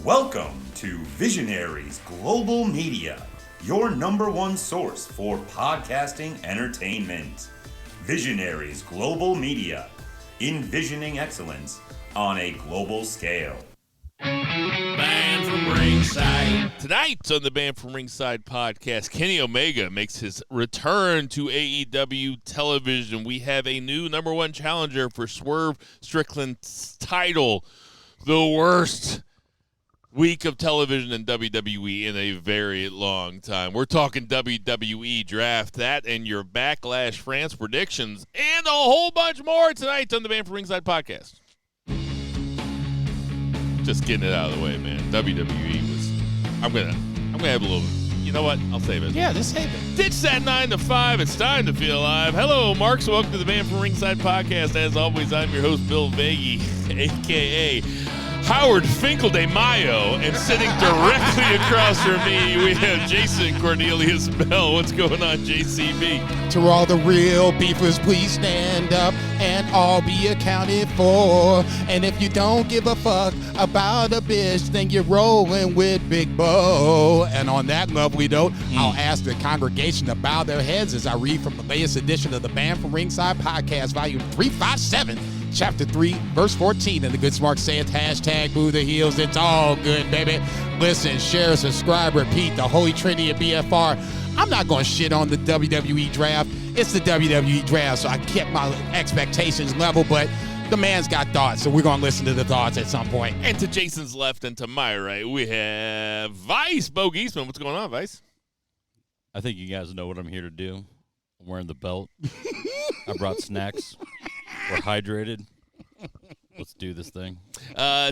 Welcome to Visionaries Global Media, your number one source for podcasting entertainment. Visionaries Global Media, envisioning excellence on a global scale. Band from Ringside. Tonight on the Band from Ringside podcast, Kenny Omega makes his return to AEW television. We have a new number one challenger for Swerve Strickland's title. The worst week of television in WWE in a very long time. We're talking WWE Draft, that and your Backlash France predictions, and a whole bunch more tonight on the Band from Ringside podcast. Just getting it out of the way, man. WWE was. I'm gonna have a little. You know what? I'll save it. Yeah, just save it. Ditch that 9 to 5. It's time to feel alive. Hello, Marks. Welcome to the Band from Ringside podcast. As always, I'm your host, Bill Vagey, a.k.a. Howard Finkel de Mayo, and sitting directly across from me, we have Jason Cornelius Bell. What's going on, JCB? To all the real beefers, please stand up and all be accounted for. And if you don't give a fuck about a bitch, then you're rolling with Big Bo. And on that lovely note, I'll ask the congregation to bow their heads as I read from the latest edition of the Band from Ringside podcast, volume 357. Chapter 3, verse 14, and the good smart saith, hashtag boo the heels. It's all good, baby. Listen, share, subscribe, repeat, the holy trinity of BFR. I'm not going to shit on the WWE Draft. It's the WWE Draft, so I kept my expectations level, but the man's got thoughts, so we're going to listen to the thoughts at some point. And to Jason's left and to my right, we have Vice, Bo Giesman. What's going on, Vice? I think you guys know what I'm here to do. I'm wearing the belt. I brought snacks. We're hydrated. Let's do this thing.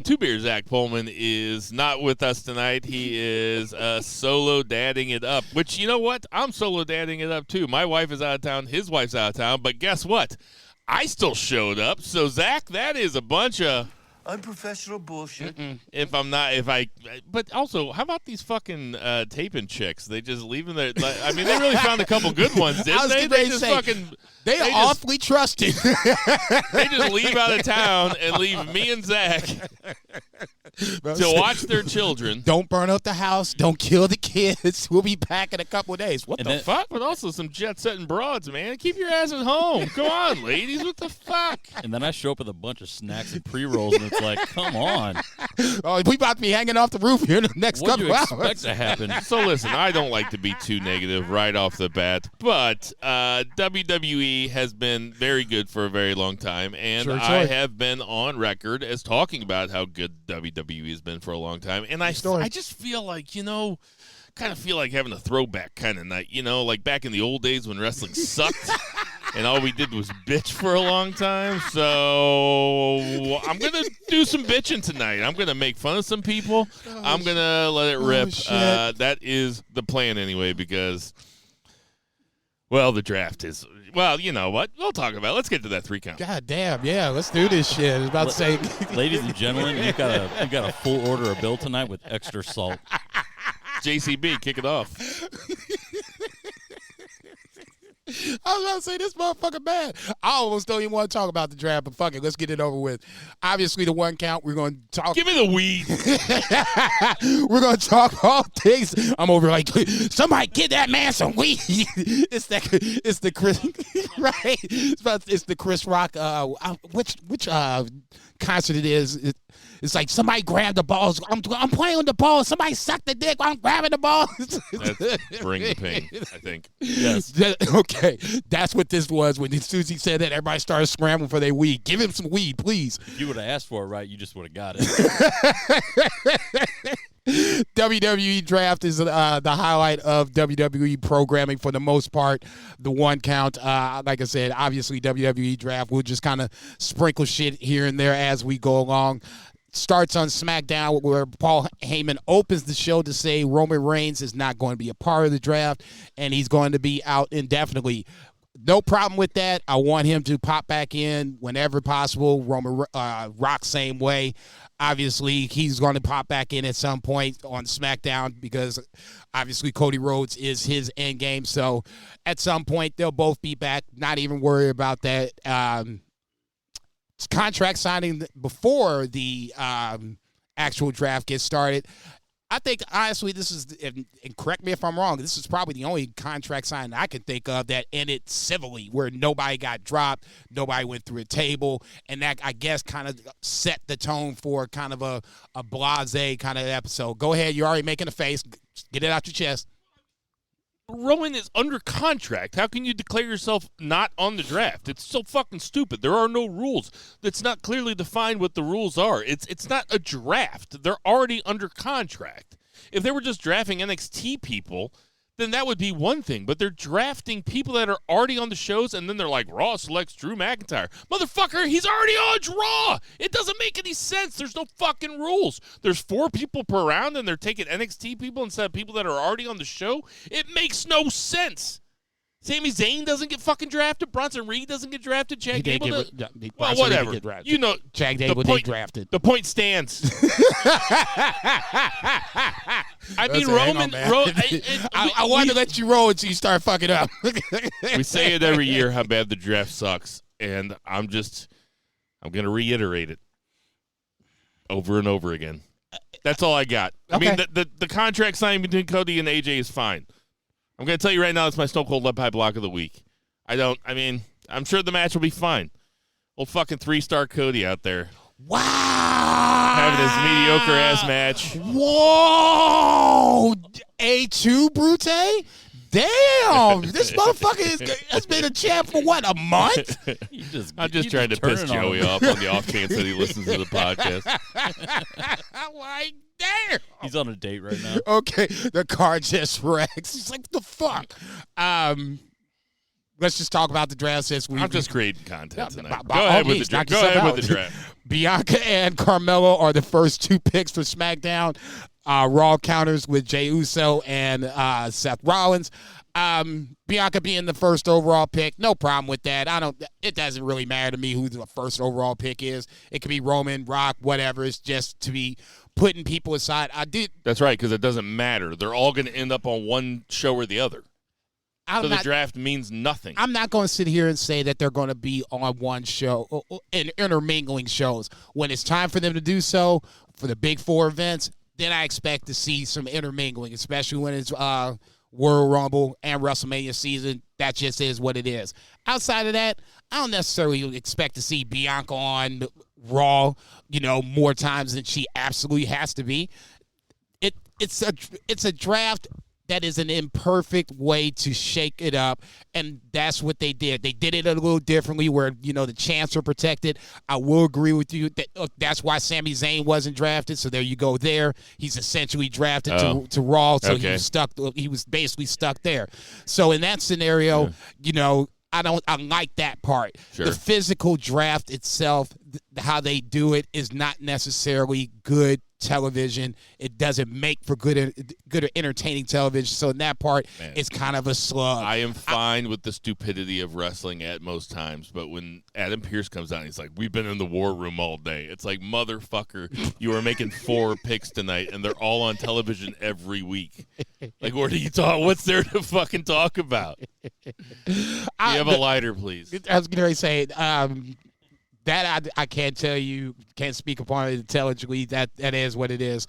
Two Beer Zach Pullman is not with us tonight. He is solo dadding it up, which, you know what? I'm solo dadding it up, too. My wife is out of town. His wife's out of town. But guess what? I still showed up. So, Zach, that is a bunch of unprofessional bullshit. But also, how about these fucking taping chicks? They just leave them there. I mean, they really found a couple good ones, didn't they? They are awfully trusting. They just leave out of town and leave me and Zach to watch their children. Don't burn up the house. Don't kill the kids. We'll be back in a couple of days. What the fuck? But also some jet-setting broads, man. Keep your ass at home. Come on, ladies. What the fuck? And then I show up with a bunch of snacks and pre-rolls, and it's like, come on. Oh, we about to be hanging off the roof here in the next couple hours. What do you expect to happen? So listen, I don't like to be too negative right off the bat, but WWE has been very good for a very long time, and Sure. I have been on record as talking about how good WWE has been for a long time, and I just feel like, kind of feel like having a throwback kind of night, like back in the old days when wrestling sucked. And all we did was bitch for a long time. So I'm going to do some bitching tonight. I'm going to make fun of some people. I'm going to let it rip. That is the plan anyway because, well, the draft is, well, you know what? We'll talk about it. Let's get to that 3 count. God damn, yeah, let's do this shit. I was about to say. Ladies and gentlemen, you got a full order of bill tonight with extra salt. JCB, kick it off. I was about to say, this motherfucker bad. I almost don't even want to talk about the draft, but fuck it, let's get it over with. Obviously, the 1 count, we're going to talk. Give me the weed. We're going to talk all things. I'm over like, somebody get that man some weed. It's the Chris, right? It's the Chris Rock, which concert it is. It's like somebody grab the balls. I'm playing with the ball. Somebody suck the dick while I'm grabbing the ball. That's Bring the Pain, I think. Yes. Okay. That's what this was. When Susie said that, everybody started scrambling for their weed. Give him some weed, please. If you would have asked for it right, you just would have got it. WWE Draft is the highlight of WWE programming for the most part. The 1 count, like I said, obviously WWE Draft. We'll just kind of sprinkle shit here and there as we go along. Starts on SmackDown where Paul Heyman opens the show to say Roman Reigns is not going to be a part of the draft and he's going to be out indefinitely. No problem with that. I want him to pop back in whenever possible. Roman Rock same way. Obviously, he's going to pop back in at some point on SmackDown because obviously Cody Rhodes is his end game. So at some point, they'll both be back. Not even worry about that. Contract signing before the actual draft gets started. I think, honestly, this is, and correct me if I'm wrong, this is probably the only contract sign I can think of that ended civilly, where nobody got dropped, nobody went through a table, and that, I guess, kind of set the tone for kind of a blasé kind of episode. Go ahead. You're already making a face. Get it out your chest. Roman is under contract. How can you declare yourself not on the draft? It's so fucking stupid. There are no rules. It's not clearly defined what the rules are. It's not a draft. They're already under contract. If they were just drafting NXT people, then that would be one thing. But they're drafting people that are already on the shows, and then they're like, Raw selects Drew McIntyre. Motherfucker, he's already on Raw. It doesn't make any sense. There's no fucking rules. There's 4 people per round, and they're taking NXT people instead of people that are already on the show. It makes no sense. Sami Zayn doesn't get fucking drafted. Bronson Reed doesn't get drafted. Chad Gable doesn't. Well, whatever. You know, Chad Gable did drafted. The point stands. I mean, Roman. I wanted to let you roll until you start fucking up. We say it every year how bad the draft sucks, and I'm going to reiterate it over and over again. That's all I got. Okay. I mean, the contract signing between Cody and AJ is fine. I'm going to tell you right now, it's my Stone Cold Lead Pipe Block of the week. I'm sure the match will be fine. Old fucking 3-star Cody out there. Wow. Having his mediocre-ass match. Whoa. A2 Brute? Damn. This motherfucker has been a champ for what, a month? I'm just trying to piss Joey off on the off chance that he listens to the podcast. Like, damn. He's on a date right now. Okay, the car just wrecks. He's like, what the fuck? Let's just talk about the draft since I'm just creating content tonight. Go ahead with the draft. Bianca and Carmelo are the first 2 picks for SmackDown. Raw counters with Jey Uso and Seth Rollins. Bianca being the first overall pick, no problem with that. It doesn't really matter to me who the first overall pick is. It could be Roman, Rock, whatever. It's just to be putting people aside. That's right, because it doesn't matter. They're all going to end up on one show or the other. The draft means nothing. I'm not going to sit here and say that they're going to be on one show and intermingling shows. When it's time for them to do so for the big 4 events, then I expect to see some intermingling, especially when it's World Rumble and WrestleMania season. That just is what it is. Outside of that, I don't necessarily expect to see Bianca on Raw, more times than she absolutely has to be. It's a draft that is an imperfect way to shake it up, and that's what they did. They did it a little differently where, the champs are protected. I will agree with you that that's why Sami Zayn wasn't drafted, so there you go there. He's essentially drafted to Raw, so okay. He was basically stuck there. So in that scenario, I like that part. Sure. The physical draft itself, how they do it, is not necessarily good television. It doesn't make for good entertaining television. So in that part, it's kind of a slug. I am fine with the stupidity of wrestling at most times, but when Adam Pearce comes out and he's like, we've been in the war room all day, it's like, motherfucker, you are making 4 picks tonight, and they're all on television every week. Like, what do you talk? What's there to fucking talk about? You have a lighter, please. I was going to say, that I can't tell you, can't speak upon it intelligently. That is what it is.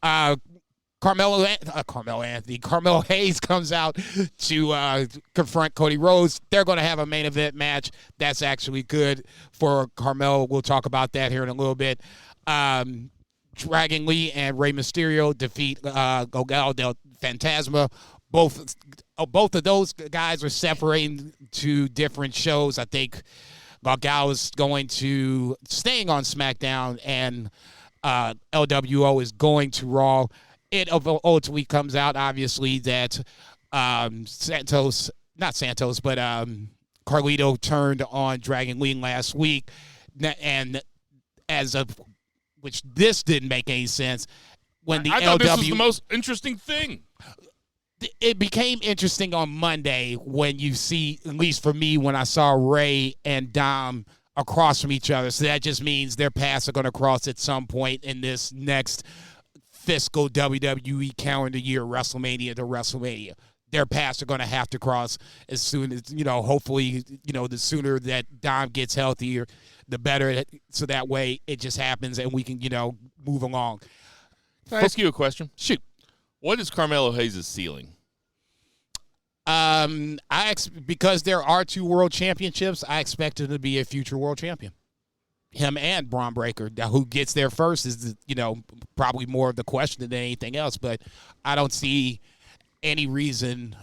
Carmelo Hayes comes out to confront Cody Rhodes. They're going to have a main event match. That's actually good for Carmelo. We'll talk about that here in a little bit. Dragon Lee and Rey Mysterio defeat Golgado del Fantasma. Both of those guys are separating to different shows. I think Golgado is staying on SmackDown, and LWO is going to Raw. It ultimately comes out, obviously, that Carlito turned on Dragon Lee last week, and which this didn't make any sense. When the I thought this was the most interesting thing. It became interesting on Monday when you see, at least for me, when I saw Ray and Dom across from each other. So that just means their paths are going to cross at some point in this next fiscal WWE calendar year, WrestleMania to WrestleMania. their paths are going to have to cross as soon as, hopefully, the sooner that Dom gets healthier, the better. So that way it just happens and we can, move along. Can I ask you a question? Shoot. What is Carmelo Hayes' ceiling? Because there are 2 world championships, I expect him to be a future world champion. Him and Braun Breaker. Now, who gets there first is, probably more of the question than anything else. But I don't see any reason,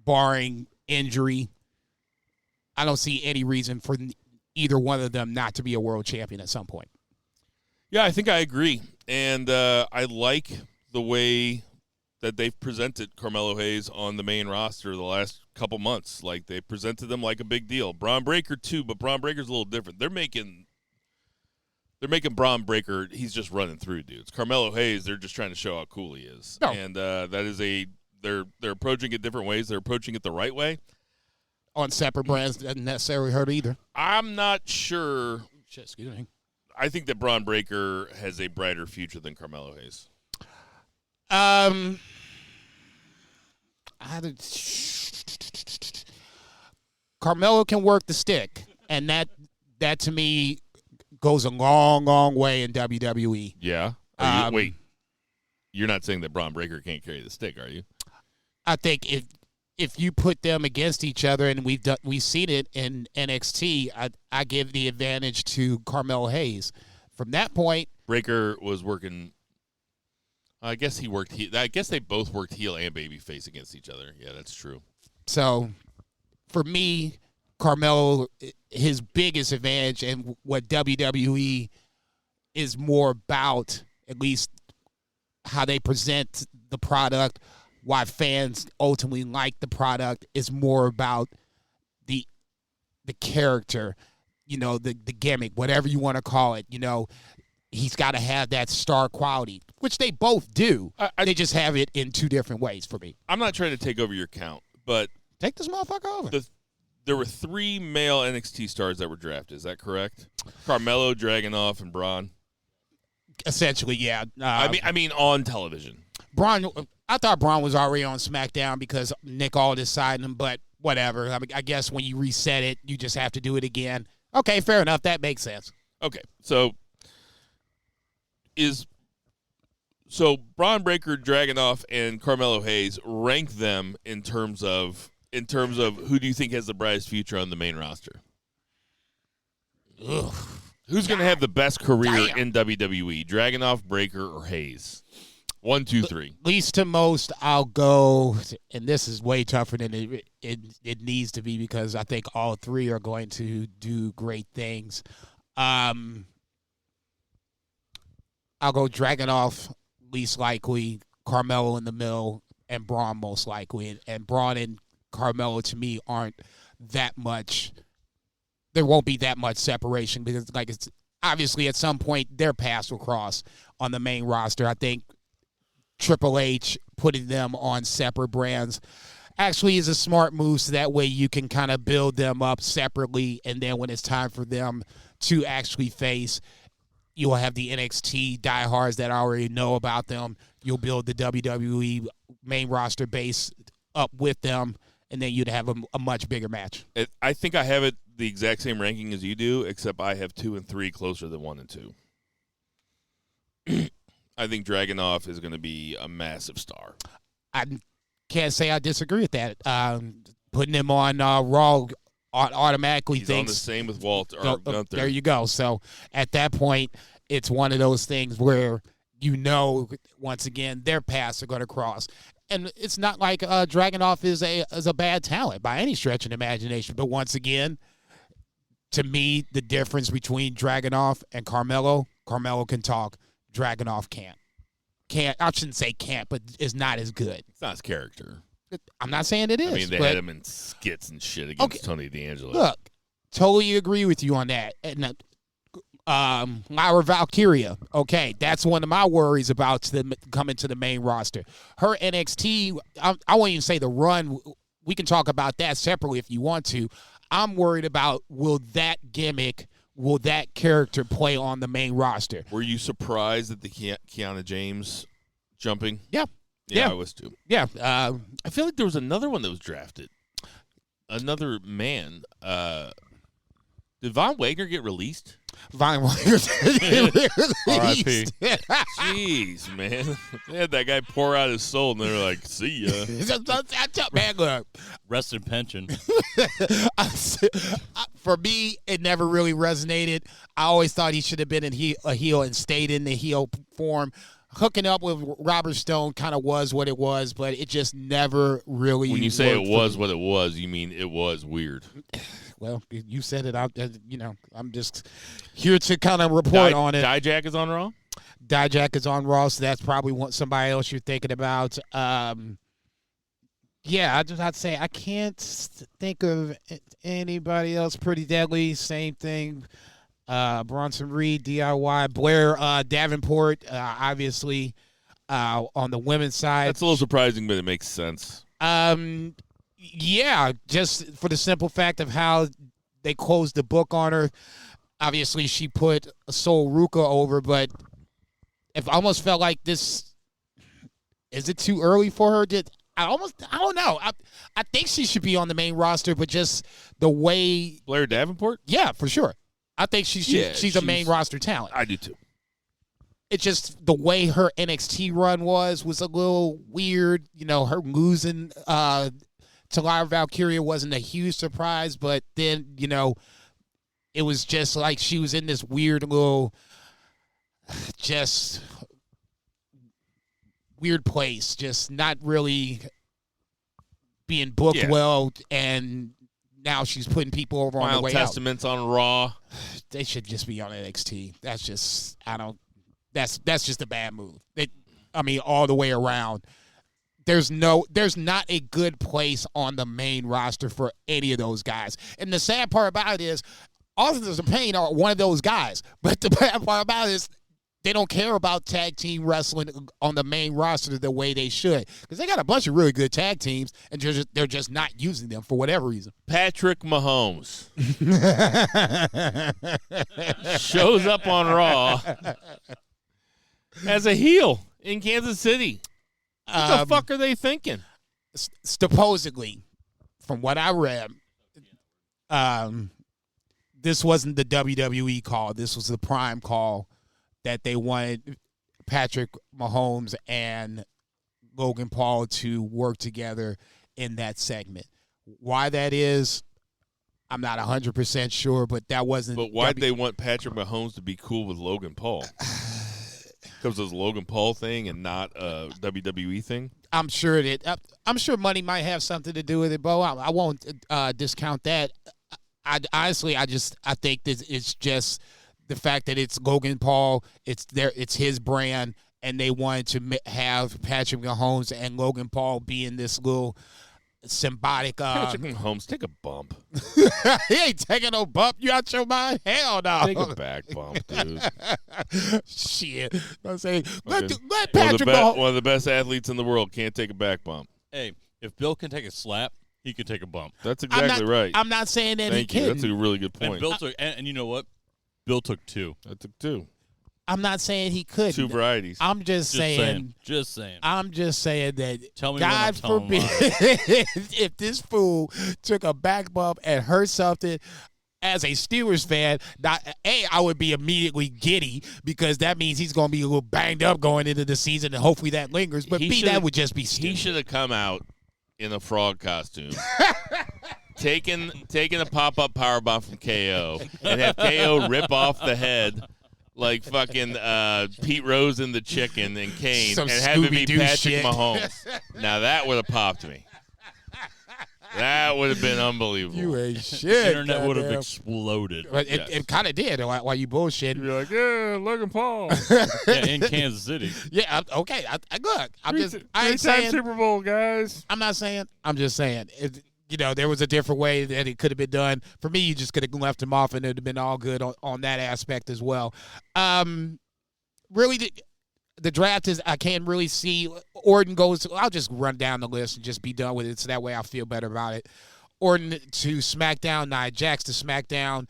barring injury, I don't see any reason for either one of them not to be a world champion at some point. Yeah, I think I agree. And I like the way that they've presented Carmelo Hayes on the main roster the last couple months. Like, they presented them like a big deal. Braun Breaker, too, but Braun Breaker's a little different. They're making Braun Breaker, he's just running through dudes. Carmelo Hayes, they're just trying to show how cool he is. No. And that is they're approaching it different ways. They're approaching it the right way. On separate brands doesn't necessarily hurt either. I'm not sure. Excuse me. I think that Braun Breaker has a brighter future than Carmelo Hayes. Carmelo can work the stick, and that to me goes a long, long way in WWE. Yeah. Wait, you're not saying that Braun Breaker can't carry the stick, are you? I think if you put them against each other, and we've seen it in NXT, I give the advantage to Carmelo Hayes. From that point, Breaker was working. I guess he worked. I guess they both worked heel and babyface against each other. Yeah, that's true. So, for me, Carmelo, his biggest advantage and what WWE is more about, at least how they present the product, why fans ultimately like the product, is more about the character, the gimmick, whatever you want to call it. He's got to have that star quality, which they both do. They just have it in 2 different ways for me. I'm not trying to take over your count, but Take this motherfucker over. There were 3 male NXT stars that were drafted. Is that correct? Carmelo, Dragunov, and Braun. Essentially, yeah. I mean, on television. Braun. I thought Braun was already on SmackDown because Nick Aldis signed him, but whatever. I guess when you reset it, you just have to do it again. Okay, fair enough. That makes sense. Okay, so Braun Breaker, Dragunov, and Carmelo Hayes, rank them in terms of who do you think has the brightest future on the main roster? Ugh. Who's going to have the best career Damn. in WWE? Dragunov, Breaker, or Hayes? 1, 2, 3. Least to most, I'll go, and this is way tougher than it needs to be because I think all 3 are going to do great things. I'll go Dragunov, least likely, Carmelo in the middle, and Braun most likely. And Braun and Carmelo, to me, aren't that much. There won't be that much separation because, it's obviously at some point their paths will cross on the main roster. I think Triple H putting them on separate brands actually is a smart move, so that way you can kind of build them up separately, and then when it's time for them to actually face, you'll have the NXT diehards that already know about them. You'll build the WWE main roster base up with them, and then you'd have a much bigger match. I think I have it the exact same ranking as you do, except I have 2 and 3 closer than 1 and 2. I think Dragunov is going to be a massive star. I can't say I disagree with that. Putting him on Raw automatically He's on the same with Walter. Gunther. There you go. So at that point, it's one of those things where once again, their paths are going to cross. And it's not like Dragunov is a bad talent by any stretch of the imagination. But once again, to me, the difference between Dragunov and Carmelo can talk. Dragunov can't. I shouldn't say can't, but is not as good. It's not his character. I'm not saying it is. I mean, they had him in skits and shit against Tony D'Angelo. Look, totally agree with you on that. And Lyra Valkyria, okay, that's one of my worries about coming to the main roster. Her NXT, I won't even say the run. We can talk about that separately if you want to. I'm worried about will that character play on the main roster? Were you surprised at the Kiana James jumping? Yeah. Yeah, I was too. Yeah. I feel like there was another one that was drafted. Another man. Did Von Wagner get released? Von Wagner. R.I.P. Jeez, man. They had that guy pour out his soul, and they were like, see ya. Man, look. Rest in pension. For me, it never really resonated. I always thought he should have been a heel and stayed in the heel form. Hooking up with Robert Stone kind of was what it was, but it just never really. When you say it was what it was, you mean it was weird. Well, you said it out. I'm just here to kind of report on it. Dijak is on Raw? Dijak is on Raw, so that's probably somebody else you're thinking about. Yeah, I'd say I can't think of anybody else. Pretty Deadly, same thing. Bronson Reed, DIY. Blair Davenport, obviously, on the women's side. That's a little surprising, but it makes sense. Yeah, just for the simple fact of how they closed the book on her. Obviously, she put Sol Ruka over, but I almost felt like this. Is it too early for her? I don't know. I think she should be on the main roster, but just the way. Blair Davenport? Yeah, for sure. I think she's a main roster talent. I do too. It's just the way her NXT run was a little weird. Her losing to Lyra Valkyria wasn't a huge surprise, but then, it was just like she was in this weird little, just weird place, just not really being booked well, and now she's putting people over on the way Testaments on Raw. They should just be on NXT. That's just, that's just a bad move. All the way around. There's not a good place on the main roster for any of those guys. And the sad part about it is, Authors of Pain are one of those guys. But the bad part about it is, they don't care about tag team wrestling on the main roster the way they should. Because they got a bunch of really good tag teams, and they're just not using them for whatever reason. Patrick Mahomes shows up on Raw as a heel in Kansas City. What the fuck are they thinking? Supposedly, from what I read, this wasn't the WWE call. This was the Prime call that they wanted Patrick Mahomes and Logan Paul to work together in that segment. Why that is, I'm not 100% sure, but that wasn't. But why'd they want Patrick Mahomes to be cool with Logan Paul? Because it was a Logan Paul thing and not a WWE thing? I'm sure money might have something to do with it, Bo. I won't discount that. I think that it's just the fact that it's Logan Paul, it's his brand, and they wanted to have Patrick Mahomes and Logan Paul be in this little symbiotic. Patrick Mahomes, take a bump. He ain't taking no bump. You out your mind? Hell no. Take a back bump, dude. Shit. I'm saying, let Patrick Mahomes. One of the best athletes in the world can't take a back bump. Hey, if Bill can take a slap, he can take a bump. That's exactly right. I'm not saying that he couldn't. That's a really good point. And Bill took, and you know what? Bill took two. I took two. I'm not saying he couldn't. Two varieties. I'm just saying. Just saying. I'm just saying that. Tell me God forbid if this fool took a back bump and hurt something. As a Steelers fan, I would be immediately giddy because that means he's going to be a little banged up going into the season, and hopefully that lingers. But that would just be stupid. He should have come out in a frog costume. Taking a pop-up powerbomb from KO and have KO rip off the head like fucking Pete Rose in The Chicken and Kane and have it be Patrick Mahomes. Now that would have popped me. That would have been unbelievable. You ain't shit. The internet would have exploded. It kind of did while you bullshitting. You'd be like, yeah, Logan Paul. Yeah, in Kansas City. Yeah, okay. Look, I ain't saying Super Bowl, guys. I'm not saying. I'm just saying. There was a different way that it could have been done. For me, you just could have left him off, and it would have been all good on that aspect as well. Really, the draft is, I can't really see. Orton goes, I'll just run down the list and just be done with it, so that way I'll feel better about it. Orton to SmackDown, Nia Jax to SmackDown,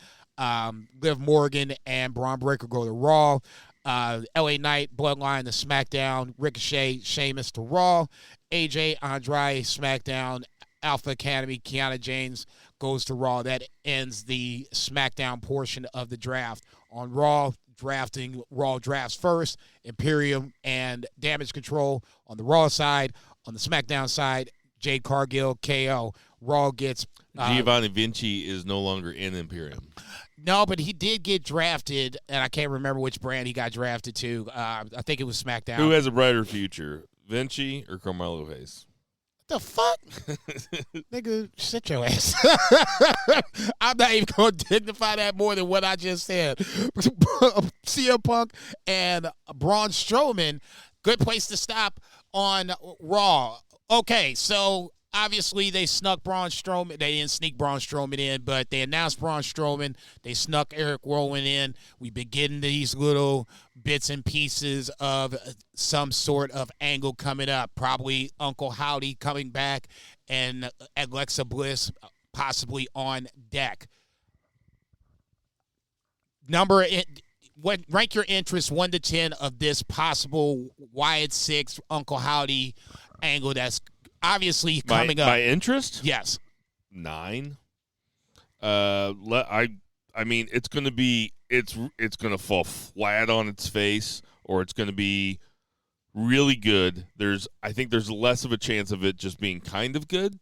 Liv Morgan and Braun Breaker go to Raw. LA Knight, Bloodline to SmackDown, Ricochet, Sheamus to Raw, AJ, Andrade, SmackDown, Alpha Academy, Kiana James goes to Raw. That ends the SmackDown portion of the draft. On Raw, Raw drafts first, Imperium and Damage Control on the Raw side. On the SmackDown side, Jade Cargill, KO. Raw gets... Giovanni Vinci is no longer in Imperium. No, but he did get drafted, and I can't remember which brand he got drafted to. I think it was SmackDown. Who has a brighter future, Vinci or Carmelo Hayes? The fuck? Nigga, sit your ass. I'm not even going to dignify that more than what I just said. CM Punk and Braun Strowman, good place to stop on Raw. Okay, so obviously they snuck Braun Strowman. They didn't sneak Braun Strowman in, but they announced Braun Strowman. They snuck Eric Rowan in. We've been getting these little bits and pieces of some sort of angle coming up. Probably Uncle Howdy coming back and Alexa Bliss possibly on deck. Rank your interest 1 to 10 of this possible Wyatt 6 Uncle Howdy angle that's obviously coming up. My interest? Yes. 9. I mean, it's going to be it's going to fall flat on its face, or it's going to be really good. I think there's less of a chance of it just being kind of good.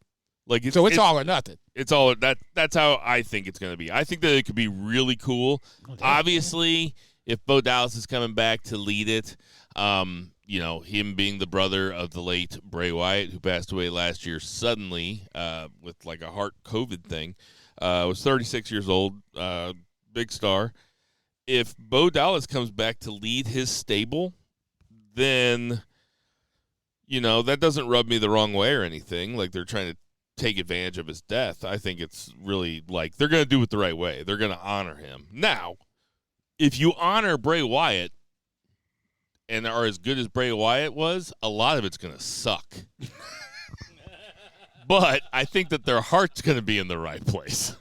Like it's all or nothing. It's all that's how I think it's going to be. I think that it could be really cool. Obviously, if Bo Dallas is coming back to lead it, him being the brother of the late Bray Wyatt, who passed away last year suddenly with like a heart COVID thing, was 36 years old, big star. If Bo Dallas comes back to lead his stable, then, that doesn't rub me the wrong way or anything. Like they're trying to take advantage of his death. I think it's really like they're going to do it the right way. They're going to honor him. Now, if you honor Bray Wyatt and are as good as Bray Wyatt was, a lot of it's going to suck. But I think that their heart's going to be in the right place.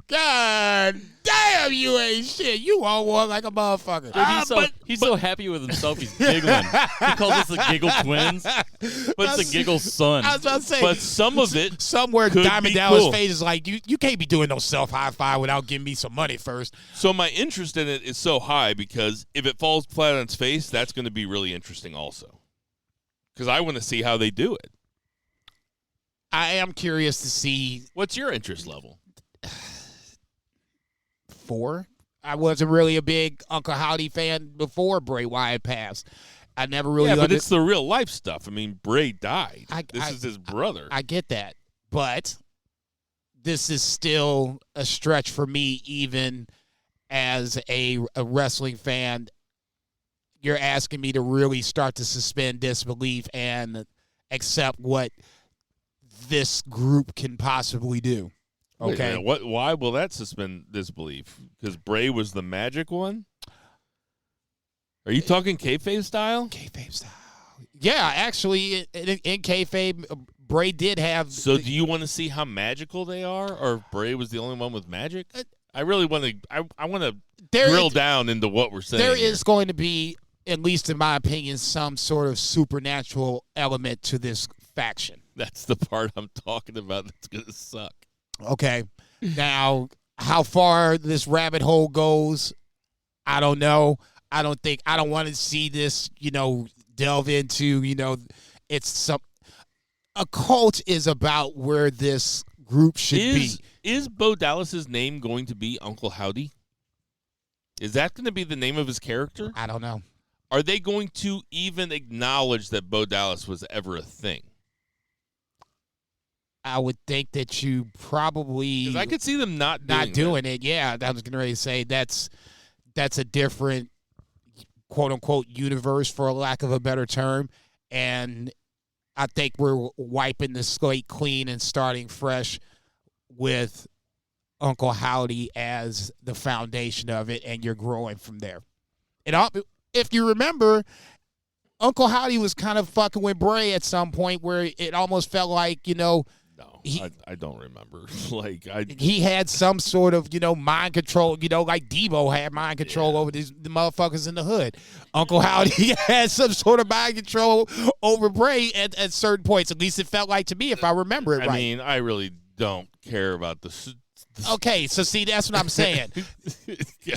God damn, you ain't shit. You all one like a motherfucker. Dude, he's so happy with himself, he's giggling. He calls us the Giggle Twins, but it's the Giggle Son. I was about to say, but some of it somewhere could Diamond be Dallas' cool. face is like, you can't be doing no self-high-five without giving me some money first. So my interest in it is so high because if it falls flat on its face, that's going to be really interesting also. Because I want to see how they do it. I am curious to see. What's your interest level? 4. I wasn't really a big Uncle Howdy fan before Bray Wyatt passed. I never really but it's the real life stuff. I mean, Bray died. This is his brother. I get that. But this is still a stretch for me, even as a wrestling fan. You're asking me to really start to suspend disbelief and accept what this group can possibly do. Okay. Why will that suspend disbelief? Because Bray was the magic one? Are you talking kayfabe style? Kayfabe style. Yeah, actually, in kayfabe, Bray did have. So, do you want to see how magical they are, or if Bray was the only one with magic? I really want to. I want to drill down into what we're saying. There is going to be, at least in my opinion, some sort of supernatural element to this faction. That's the part I'm talking about. That's going to suck. Okay. Now, how far this rabbit hole goes, I don't know. I don't want to see this, delve into, it's a cult is about where this group should be. Is Bo Dallas's name going to be Uncle Howdy? Is that going to be the name of his character? I don't know. Are they going to even acknowledge that Bo Dallas was ever a thing? I would think that you probably. Because I could see them not doing it. Yeah, I was going to say that's a different quote unquote universe, for lack of a better term, and I think we're wiping the slate clean and starting fresh with Uncle Howdy as the foundation of it, and you're growing from there. And if you remember, Uncle Howdy was kind of fucking with Bray at some point, where it almost felt like No, I don't remember. He had some sort of, mind control, like Debo had mind control over the motherfuckers in the hood. Uncle Howdy had some sort of mind control over Bray at certain points. At least it felt like to me, if I remember it right. I mean, I really don't care about the Okay, so see, that's what I'm saying.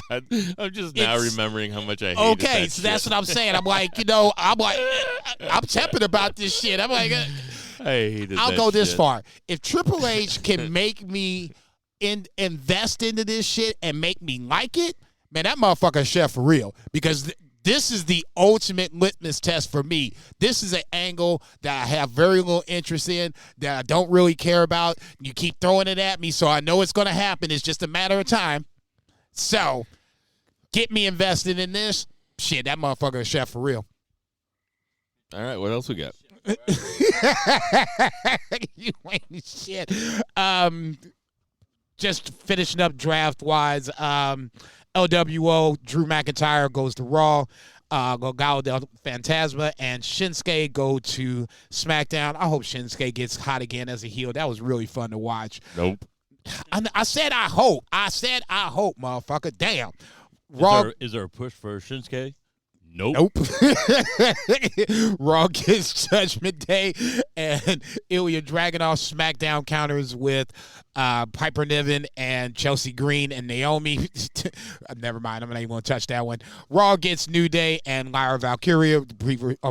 God, I'm just now remembering how much I hate Okay, so that's what I'm saying. I'm like, I'm tepid about this shit. I'm like, I'll go this far. If Triple H can make me invest into this shit and make me like it, man, that motherfucker chef for real. Because this is the ultimate litmus test for me. This is an angle that I have very little interest in, that I don't really care about. You keep throwing it at me, so I know it's going to happen. It's just a matter of time. So, get me invested in this. Shit, that motherfucker is chef for real. All right, what else we got? You ain't shit. Just finishing up draft-wise, LWO, Drew McIntyre goes to Raw. Legado del Fantasma and Shinsuke go to SmackDown. I hope Shinsuke gets hot again as a heel. That was really fun to watch. Nope. I said I hope. I said I hope, motherfucker. Damn. Raw. Is there a push for Shinsuke? Nope. Raw gets Judgment Day and Ilya Dragunov. SmackDown counters with Piper Niven and Chelsea Green and Naomi. Never mind. I'm not even going to touch that one. Raw gets New Day and Lyra Valkyria,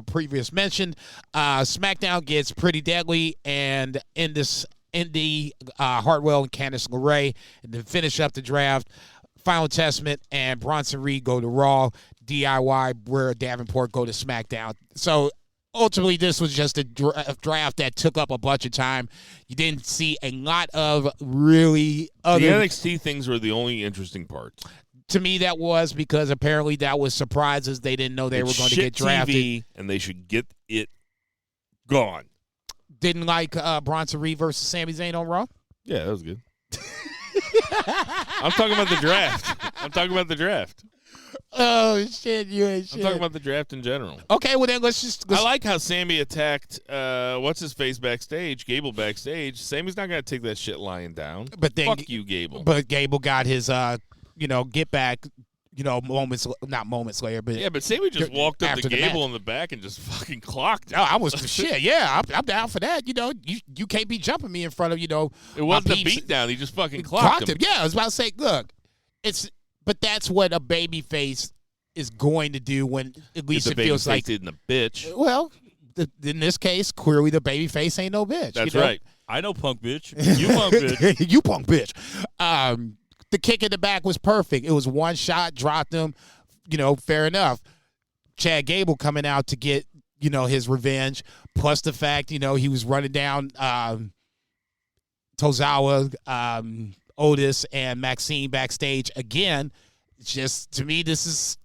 previous mentioned. SmackDown gets Pretty Deadly and Indy Hartwell and Candice LeRae. And to finish up the draft, Final Testament and Bronson Reed go to Raw. DIY, where Davenport go to SmackDown. So ultimately, this was just a draft that took up a bunch of time. You didn't see a lot of really other. The NXT things were the only interesting parts. To me, that was because apparently that was surprises. They didn't know they were going to get drafted. TV, and they should get it gone. Didn't like Bronson Reed versus Sami Zayn on Raw? Yeah, that was good. I'm talking about the draft. Oh, shit, you ain't shit. I'm talking about the draft in general. Okay, well, then let's I like how Sammy attacked, what's-his-face backstage, Gable backstage. Sammy's not going to take that shit lying down. But then, fuck you, Gable. But Gable got his, get back, not moments later. But yeah, but Sammy just walked up to Gable in the back and just fucking clocked him. Oh, I was the shit. Yeah, I'm down for that. You can't be jumping me in front of, It wasn't a beatdown. He just fucking clocked him. Yeah, I was about to say, look, but that's what a babyface is going to do when at least it feels like isn't a bitch. Well, in this case, clearly the babyface ain't no bitch. That's right. I know punk bitch. You punk bitch. You punk bitch. The kick in the back was perfect. It was one shot, dropped him. Fair enough. Chad Gable coming out to get his revenge. Plus the fact he was running down Tozawa, Otis and Maxine backstage again. It's just, to me, this is,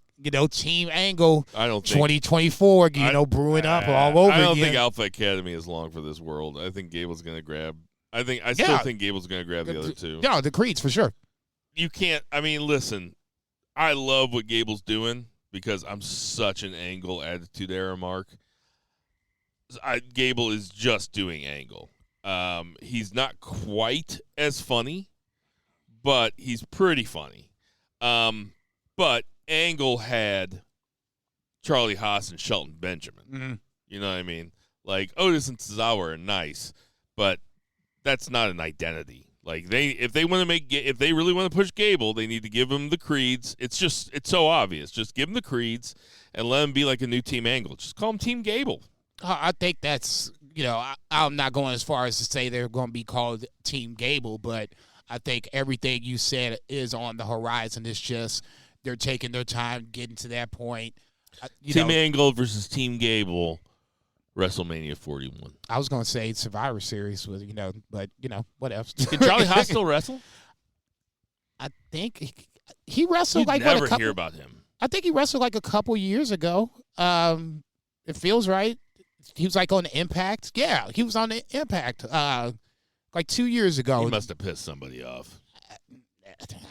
Team Angle 2024, brewing up all over again. I don't think Alpha Academy is long for this world. I think Gable's going to grab. I still think Gable's going to grab the other two. No, the Creeds for sure. You can't. I mean, listen, I love what Gable's doing because I'm such an Angle Attitude Era mark. Gable is just doing Angle. He's not quite as funny, but he's pretty funny. But Angle had Charlie Haas and Shelton Benjamin. Mm-hmm. You know what I mean? Like, Otis and Tozawa are nice, but that's not an identity. Like, if they really want to push Gable, they need to give him the Creeds. It's so obvious. Just give him the Creeds and let him be like a new Team Angle. Just call him Team Gable. I think that's, I'm not going as far as to say they're going to be called Team Gable, but I think everything you said is on the horizon. It's just they're taking their time getting to that point. Team Angle versus Team Gable, WrestleMania 41. I was going to say Survivor Series, but what else? Did Charlie Haas still wrestle? I think he wrestled You'd never hear about him. I think he wrestled like a couple years ago. It feels right. He was like on the Impact. Yeah, he was on the Impact like 2 years ago. He must have pissed somebody off.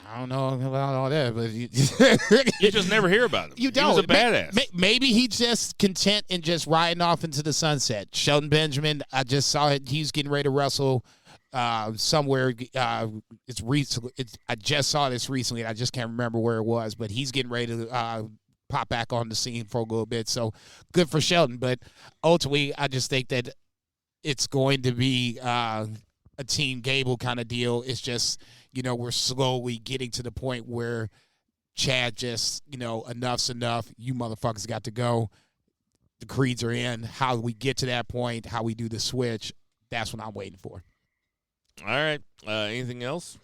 I don't know about all that, but you just never hear about him. You don't. He was a badass. Maybe he's just content and just riding off into the sunset. Shelton Benjamin, I just saw it. He's getting ready to wrestle somewhere. It's recent. I just saw this recently. And I just can't remember where it was, but he's getting ready to pop back on the scene for a little bit. So good for Shelton. But ultimately, I just think that it's going to be a Team Gable kind of deal. It's just, we're slowly getting to the point where Chad just, enough's enough. You motherfuckers got to go. The creeds are in. How we get to that point, how we do the switch, that's what I'm waiting for. All right. Anything else?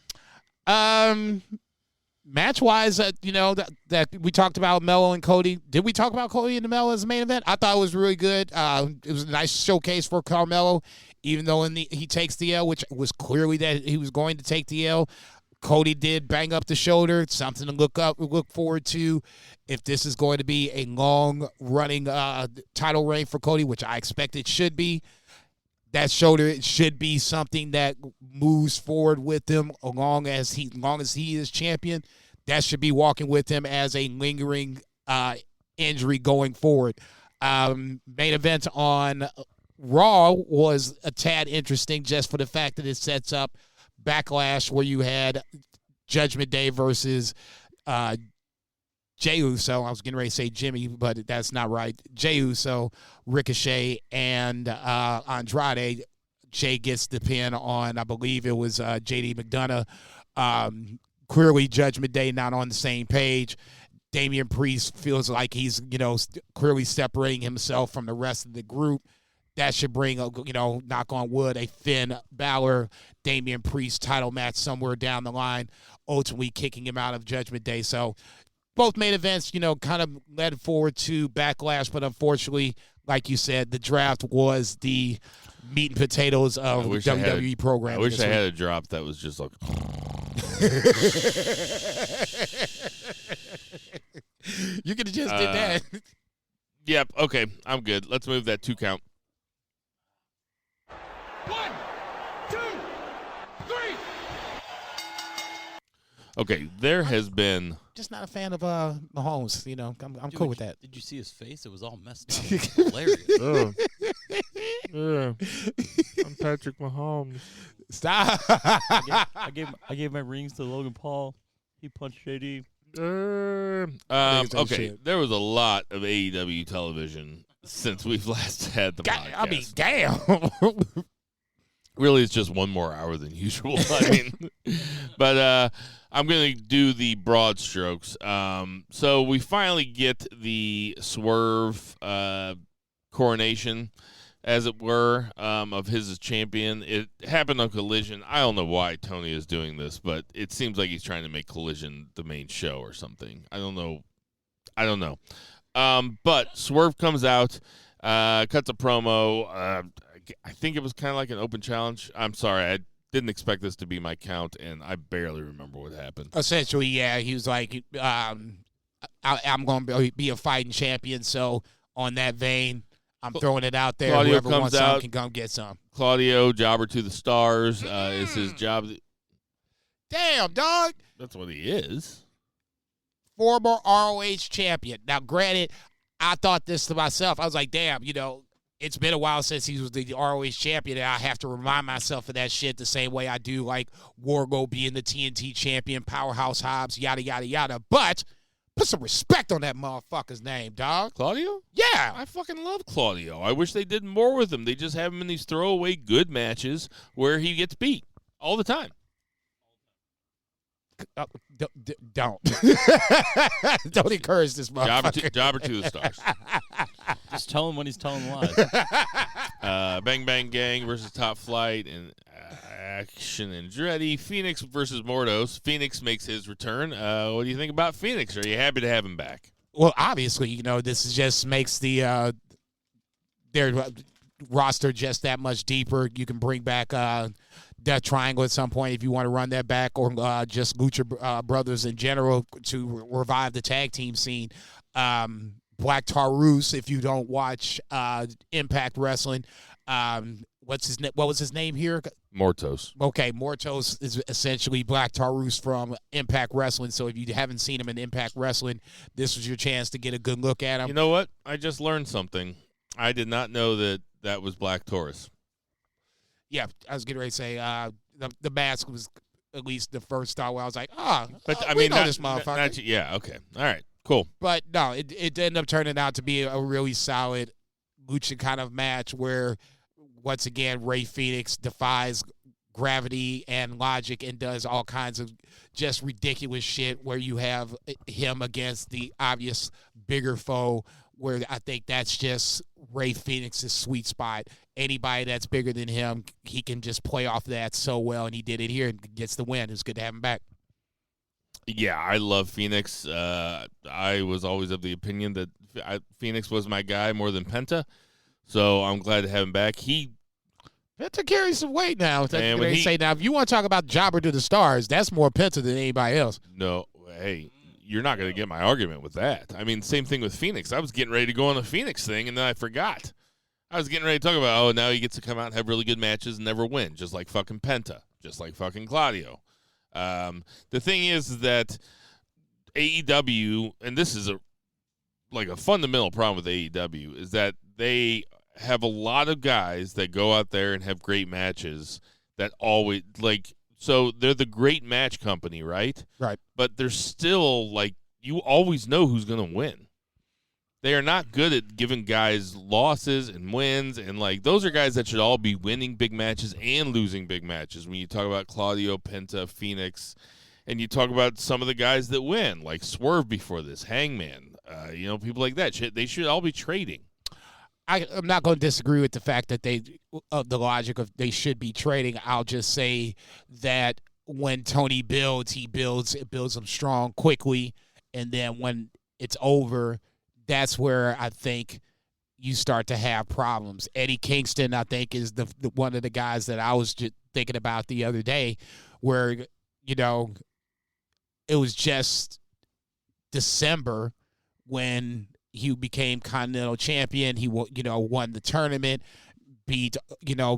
Match-wise, that we talked about Melo and Cody. Did we talk about Cody and Melo as a main event? I thought it was really good. It was a nice showcase for Carmelo, even though he takes the L, which was clearly that he was going to take the L. Cody did bang up the shoulder, something to look forward to. If this is going to be a long-running title reign for Cody, which I expect it should be, that shoulder, it should be something that moves forward with him as long as he is champion. That should be walking with him as a lingering injury going forward. Main event on Raw was a tad interesting just for the fact that it sets up Backlash, where you had Judgment Day versus Jey Uso. I was getting ready to say Jimmy, but that's not right. Jey Uso, Ricochet, and Andrade. Jey gets the pin on, I believe it was JD McDonough. Clearly, Judgment Day not on the same page. Damian Priest feels like he's, clearly separating himself from the rest of the group. That should bring, knock on wood, a Finn Balor, Damian Priest title match somewhere down the line, ultimately kicking him out of Judgment Day. So both main events, kind of led forward to Backlash, but unfortunately, like you said, the draft was the meat and potatoes of WWE program. I wish I had a drop that was just like. You could have just did that. Yep. Okay. I'm good. Let's move that 2 count. 1, 2, 3. Okay. There has been. Just not a fan of Mahomes. I'm cool with that. Did you see his face? It was all messed up. It was hilarious. Yeah. I'm Patrick Mahomes. Stop. I gave my rings to Logan Paul. He punched JD. Okay. There was a lot of AEW television since we've last had the podcast. I mean, damn. Really, it's just 1 more hour than usual. But I'm going to do the broad strokes. So we finally get the Swerve coronation, as it were, of his as champion. It happened on Collision. I don't know why Tony is doing this, but it seems like he's trying to make Collision the main show or something. I don't know. But Swerve comes out, cuts a promo. I think it was kind of like an open challenge. I'm sorry. I didn't expect this to be my count, and I barely remember what happened. Essentially, yeah, he was like, I'm going to be a fighting champion, so on that vein, I'm throwing it out there. Claudio whoever comes wants out, some can come get some. Claudio, jobber to the stars, is his job. Damn, dog. That's what he is. Former ROH champion. Now, granted, I thought this to myself. I was like, damn, it's been a while since he was the ROH champion, and I have to remind myself of that shit the same way I do, like Wargo being the TNT champion, Powerhouse Hobbs, yada, yada, yada. But put some respect on that motherfucker's name, dog. Claudio? Yeah. I fucking love Claudio. I wish they did more with him. They just have him in these throwaway good matches where he gets beat all the time. Don't. Don't encourage this motherfucker. Jobber to the stars. Just tell him when he's telling lies. Bang Bang Gang versus Top Flight and Action Andretti. Phoenix versus Mordos. Phoenix makes his return. What do you think about Phoenix? Are you happy to have him back? Well, obviously, this is just makes the their roster just that much deeper. You can bring back Death Triangle at some point if you want to run that back, or just Lucha Brothers in general to revive the tag team scene. Black Taurus, if you don't watch Impact Wrestling. What was his name here? Mortos. Okay, Mortos is essentially Black Taurus from Impact Wrestling. So if you haven't seen him in Impact Wrestling, this was your chance to get a good look at him. You know what? I just learned something. I did not know that was Black Taurus. Yeah, I was getting ready to say the mask was at least the first start where I was like, But I we mean, know not, this motherfucker. yeah, okay, all right, cool. But no, it ended up turning out to be a really solid lucha kind of match where, once again, Rey Fenix defies gravity and logic and does all kinds of just ridiculous shit where you have him against the obvious bigger foe, where I think that's just Rey Fenix's sweet spot. Anybody that's bigger than him, he can just play off that so well, and he did it here and gets the win. It's good to have him back. Yeah, I love Phoenix. I was always of the opinion that Phoenix was my guy more than Penta, so I'm glad to have him back. Penta carries some weight now. Man, They say now, if you want to talk about jobber to the stars, that's more Penta than anybody else. No, hey, you're not going to get my argument with that. I mean, same thing with Phoenix. I was getting ready to go on the Phoenix thing, and then I forgot. I was getting ready to talk about, now he gets to come out and have really good matches and never win, just like fucking Penta, just like fucking Claudio. The thing is that AEW, and this is a fundamental problem with AEW, is that they have a lot of guys that go out there and have great matches that always, so they're the great match company, right? Right. But they're still, you always know who's going to win. They are not good at giving guys losses and wins, and those are guys that should all be winning big matches and losing big matches. When you talk about Claudio, Penta, Phoenix, and you talk about some of the guys that win, like Swerve before this, Hangman, people like that. They should all be trading. I'm not going to disagree with the fact that the logic of they should be trading. I'll just say that when Tony builds, he builds them strong quickly, and then when it's over, that's where I think you start to have problems. Eddie Kingston, I think, is the one of the guys that I was just thinking about the other day, where it was just December when he became Continental Champion. He won the tournament, beat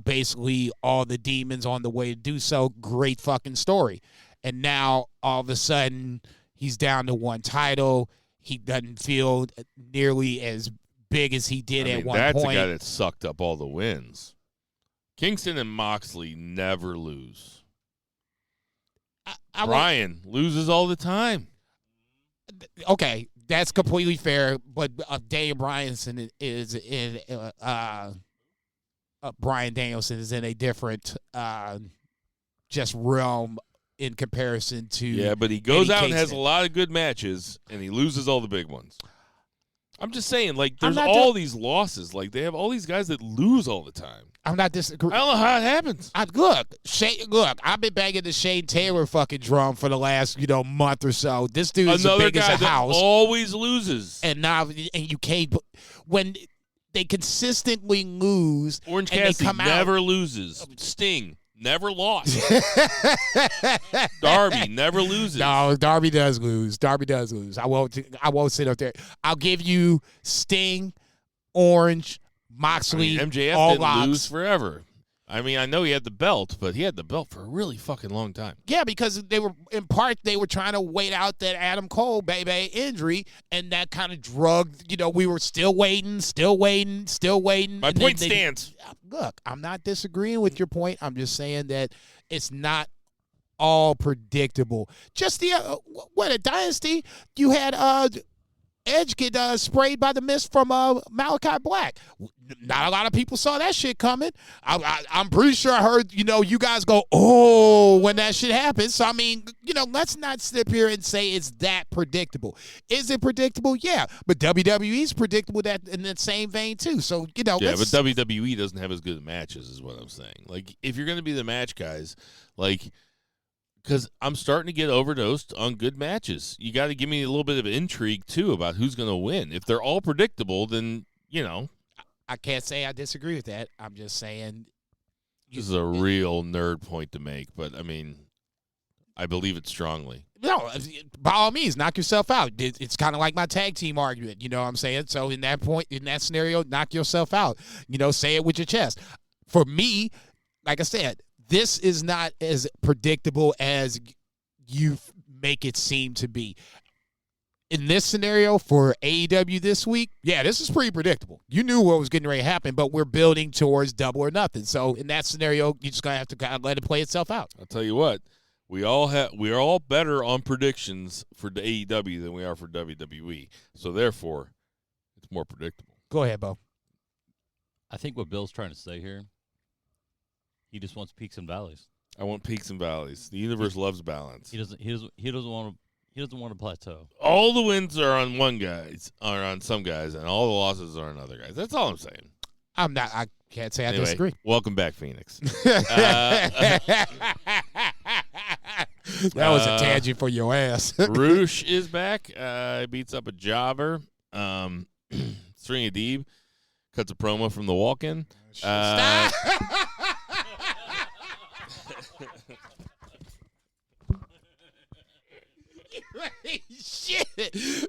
basically all the demons on the way to do so. Great fucking story. And now all of a sudden he's down to one title. He doesn't feel nearly as big as he did at one point. That's a guy that sucked up all the wins. Kingston and Moxley never lose. Bryan loses all the time. Okay, that's completely fair, but Daniel Bryanson is in Bryan Danielson is in a different just realm in comparison to. Yeah, but he goes Eddie out and has Kingston. a lot of good matches, and he loses all the big ones. I'm just saying, there's all these losses. They have all these guys that lose all the time. I'm not disagreeing. I don't know how it happens. Look, I've been banging the Shane Taylor fucking drum for the last, month or so. This dude is another as big guy as a that house. always loses. And you can't, when they consistently lose, Orange and Cassidy they come never out, loses. Sting never lost. Darby never loses. No, Darby does lose. I won't sit up there. I'll give you Sting, Orange, Moxley, MJF all didn't locks. lose forever. I mean, I know he had the belt, but he had the belt for a really fucking long time. Yeah, because they were trying to wait out that Adam Cole baby injury, and that kind of drugged. We were still waiting. My point stands. Look, I'm not disagreeing with your point. I'm just saying that it's not all predictable. Just a Dynasty, you had Edge get sprayed by the mist from Malachi Black. Not a lot of people saw that shit coming. I'm pretty sure I heard, you guys go, oh, when that shit happens. So, I mean, let's not sit here and say it's that predictable. Is it predictable? Yeah. But WWE's predictable that in the same vein, too. So, Yeah, but WWE doesn't have as good matches is what I'm saying. If you're going to be the match guys, because I'm starting to get overdosed on good matches. You got to give me a little bit of intrigue, too, about who's going to win. If they're all predictable, then, I can't say I disagree with that. I'm just saying. This is a real nerd point to make, but, I mean, I believe it strongly. No, by all means, knock yourself out. It's kind of like my tag team argument. You know what I'm saying? So in that scenario, knock yourself out. Say it with your chest. For me, like I said, this is not as predictable as you make it seem to be. in this scenario for AEW this week, yeah, this is pretty predictable. You knew what was getting ready to happen, but we're building towards Double or Nothing. So in that scenario, you just gotta have to kind of let it play itself out. I'll tell you what, we are all better on predictions for the AEW than we are for WWE. So therefore, it's more predictable. Go ahead, Bo. I think what Bill's trying to say here, he just wants peaks and valleys. I want peaks and valleys. The universe loves balance. He doesn't want to plateau. All the wins are on on some guys, and all the losses are on other guys. That's all I'm saying. I can't say I Anyway, disagree. Welcome back, Phoenix. That was a tangent for your ass. Roosh is back. He beats up a jobber. String Adib cuts a promo from the walk-in. Stop. Shit.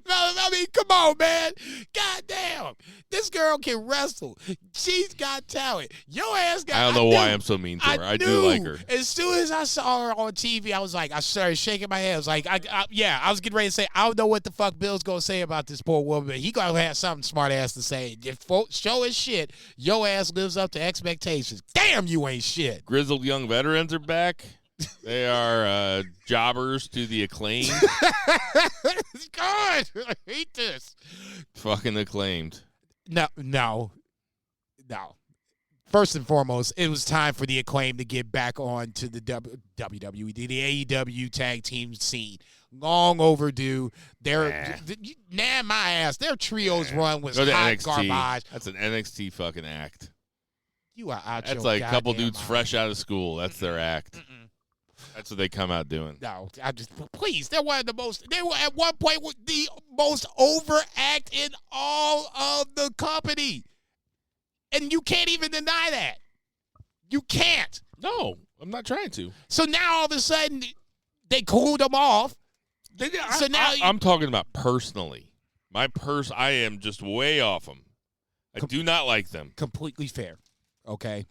No, I mean, come on, man. Goddamn. This girl can wrestle. She's got talent. Your ass got I don't know why I'm so mean to her. I do like her. As soon as I saw her on TV, I was like, I started shaking my head. I was like, I was getting ready to say, I don't know what the fuck Bill's going to say about this poor woman, but he going to have something smart ass to say. If show his shit, your ass lives up to expectations. Damn, you ain't shit. Grizzled young veterans are back. They are jobbers to the Acclaimed. It's good. I hate this. Fucking Acclaimed. No. First and foremost, it was time for the Acclaim to get back on to the WWE, the AEW tag team scene. Long overdue. Nah, my ass. Their trios run was Go to hot NXT. garbage. That's an NXT fucking act. You are out. That's your like a couple goddamn dudes mind. fresh out of school. That's their act. That's what they come out doing. No, please. They're one of the most. They were at one point the most overact in all of the company, and you can't even deny that. You can't. No, I'm not trying to. So now all of a sudden they cooled them off. So now I'm talking about personally. I am just way off them. I do not like them. Completely fair. Okay.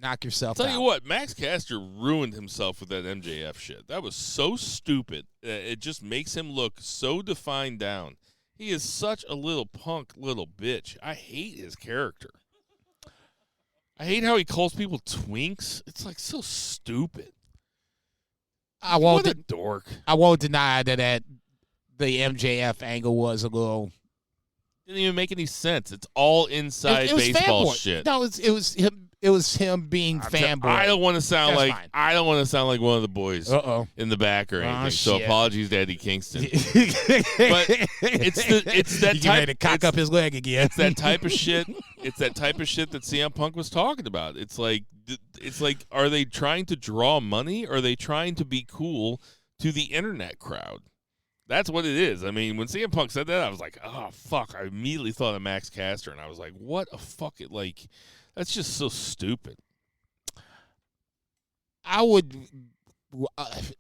Knock yourself I'll out. tell you what, Max Caster ruined himself with that MJF shit. That was so stupid. It just makes him look so defined down. He is such a little punk little bitch. I hate his character. I hate how he calls people twinks. It's like so stupid. What a dork. I won't deny that the MJF angle was a little. Didn't even make any sense. It's all inside it was baseball fanboy. shit. No, it was him. It was him being fanboy. I don't want to sound That's like fine. I don't want to sound like one of the boys in the back or anything. So shit. apologies to Eddie Kingston. But it's that you type. ready to cock up his leg again. It's that type of shit. It's that type of shit that CM Punk was talking about. It's like, are they trying to draw money? Or are they trying to be cool to the internet crowd? That's what it is. I mean, when CM Punk said that, I was like, oh fuck! I immediately thought of Max Caster, and I was like, what a fucking like. That's just so stupid. I would,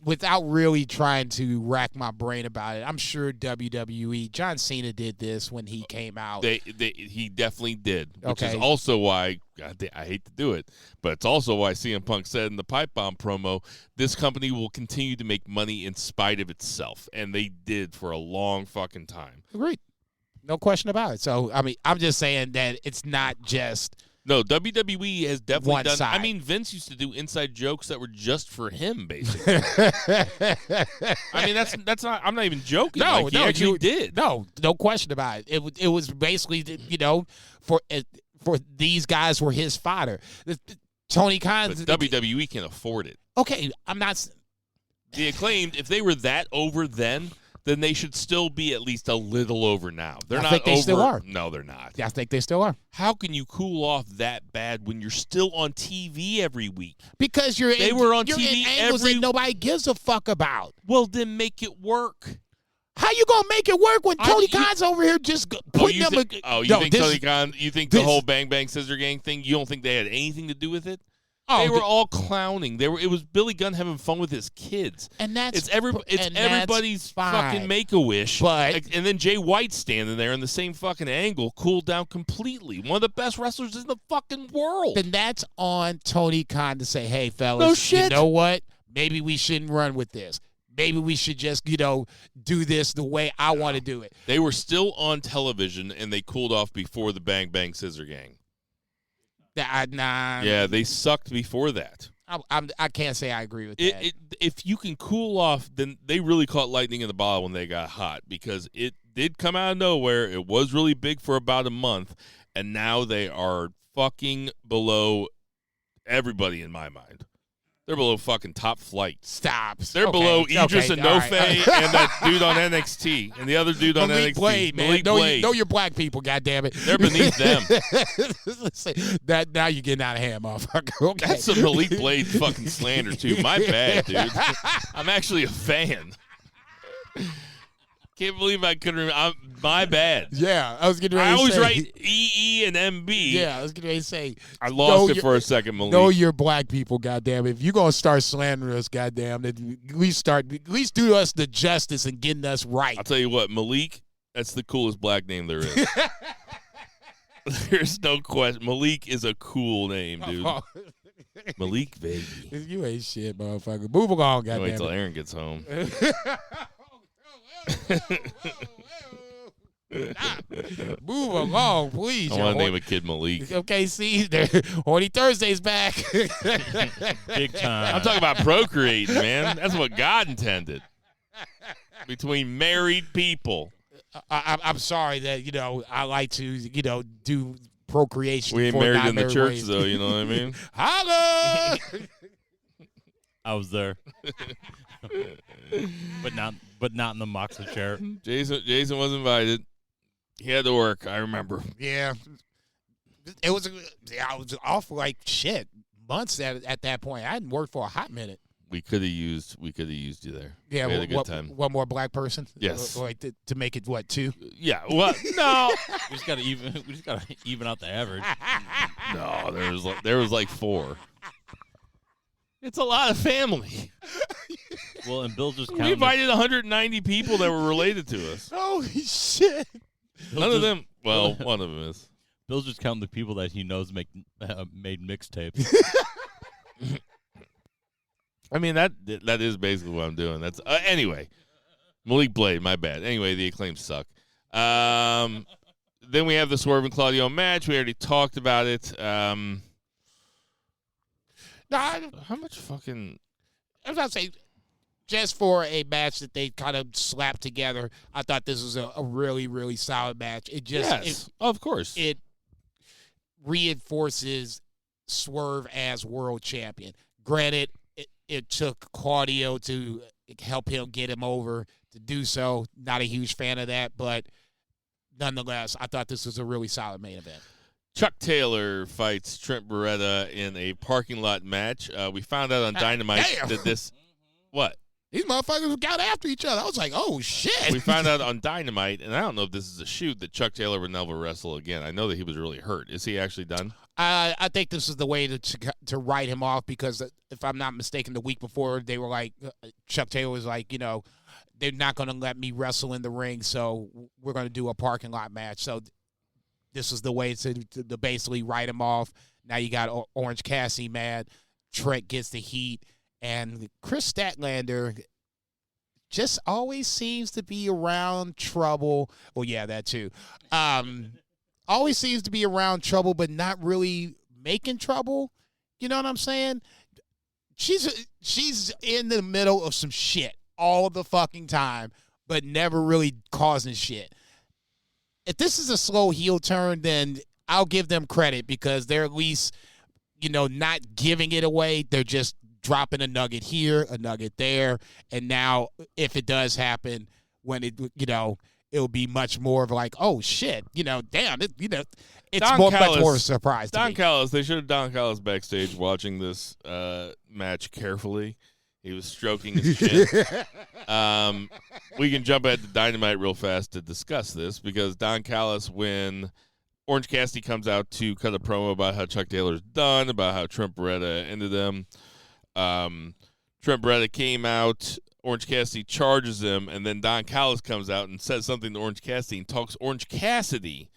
without really trying to rack my brain about it, I'm sure WWE, John Cena did this when he came out. He definitely did, which is Okay. also why, I hate to do it, but it's also why CM Punk said in the Pipe Bomb promo, this company will continue to make money in spite of itself, and they did for a long fucking time. Agreed. No question about it. So, I mean, I'm just saying that it's not just... No, WWE has definitely One done. side. I mean, Vince used to do inside jokes that were just for him, basically. I mean, that's not. I'm not even joking. No, he actually did. No question about it. It was basically, for these guys were his fodder. Tony Khan. But WWE can afford it. Okay, I'm not. The Acclaimed, if they were that over then they should still be at least a little over now. They're I not think they over. still are. No, they're not. I think they still are. How can you cool off that bad when you're still on TV every week? Because were on you're TV in angles every- that nobody gives a fuck about. Well, then make it work. How you gonna make it work when Tony Khan's over here just putting them? You think Tony Khan? You think the whole Bang Bang Scissor Gang thing? You don't think they had anything to do with it? They were all clowning. It was Billy Gunn having fun with his kids. And that's everybody's fucking Make-A-Wish. And then Jay White standing there in the same fucking angle, cooled down completely. One of the best wrestlers in the fucking world. Then that's on Tony Khan to say, hey, fellas, No shit. you know what? Maybe we shouldn't run with this. maybe we should just, do this the way I want to do it. They were still on television, and they cooled off before the Bang Bang Scissor Gang. Nah. Yeah, they sucked before that. I can't say I agree with that. If you can cool off, then they really caught lightning in the bottle when they got hot, because it did come out of nowhere. It was really big for about a month, and now they are fucking below everybody in my mind. They're below fucking Top Flight. Stop. They're below Idris and Nofe and that dude on NXT and the other dude on Malik NXT. Blade, man. Malik Blade. Know your black people, goddammit. They're beneath them. Now you're getting out of hand, motherfucker. Okay. That's some Malik Blade fucking slander, too. My bad, dude. I'm actually a fan. Can't believe I couldn't remember. My bad. Yeah, I was getting ready I to always say. write EE and MB. Yeah, I was getting ready to say. I lost it for a second, Malik. Know your black people, goddamn. If you're gonna start slandering us, goddamn, then at least do us the justice and getting us right. I'll tell you what, Malik, that's the coolest black name there is. There's no question. Malik is a cool name, dude. Malik, baby. You ain't shit, motherfucker. Move along, goddamn. Wait till Aaron gets home. Move along, please. I want to name a kid Malik. Okay, see, Horny Thursday's back. Big time. I'm talking about procreating, man. That's what God intended. Between married people. I'm sorry that, I like to, do procreation. We ain't for married in the non-married church, ways. though, you know what I mean? Holla! I was there. but not in the Moxa chair. Jason was invited. He had to work, I remember. Yeah. I was off for like shit months at that point. I hadn't worked for a hot minute. We could have used you there. Yeah, we had a good time. One more black person. Yes. Like to make it what, 2? Yeah. Well, no. We just gotta even out the average. No, there was like 4. It's a lot of family. Well, and Bill just We counted. invited 190 people that were related to us. Holy shit! None of them. Well, one of them is. Bill's just counting the people that he knows made mixtapes. I mean, that is basically what I'm doing. That's anyway. Malik Blade, my bad. Anyway, the Acclaim suck. Then we have the Swerve and Claudio match. We already talked about it. How much fucking? I was about to say, just for a match that they kind of slapped together, I thought this was a really, really solid match. It just, Yes, of course. it reinforces Swerve as world champion. Granted, it took Claudio to help him get him over to do so. Not a huge fan of that, but nonetheless, I thought this was a really solid main event. Chuck Taylor fights Trent Beretta in a parking lot match. We found out on Dynamite that this... What? These motherfuckers got after each other. I was like, oh, shit. We found out on Dynamite, and I don't know if this is a shoot, that Chuck Taylor would never wrestle again. I know that he was really hurt. Is he actually done? I think this is the way to write him off, because if I'm not mistaken, the week before they were like, Chuck Taylor was like, they're not going to let me wrestle in the ring, so we're going to do a parking lot match. So this is the way to basically write him off. Now you got Orange Cassidy mad. Trent gets the heat. And Chris Statlander just always seems to be around trouble. Well, yeah, that too. Always seems to be around trouble, but not really making trouble. You know what I'm saying? She's in the middle of some shit all the fucking time, but never really causing shit. If this is a slow heel turn, then I'll give them credit, because they're at least, not giving it away. They're just dropping a nugget here, a nugget there, and now if it does happen, when it'll be much more of like, oh shit, damn, it's much more a surprise. Don Callis, they should have Don Callis backstage watching this match carefully. He was stroking his chin. We can jump ahead to Dynamite real fast to discuss this, because Don Callis, when Orange Cassidy comes out to cut a promo about how Chuck Taylor's done, about how Trent Beretta ended them. Trent Beretta came out, Orange Cassidy charges him, and then Don Callis comes out and says something to Orange Cassidy and talks Orange Cassidy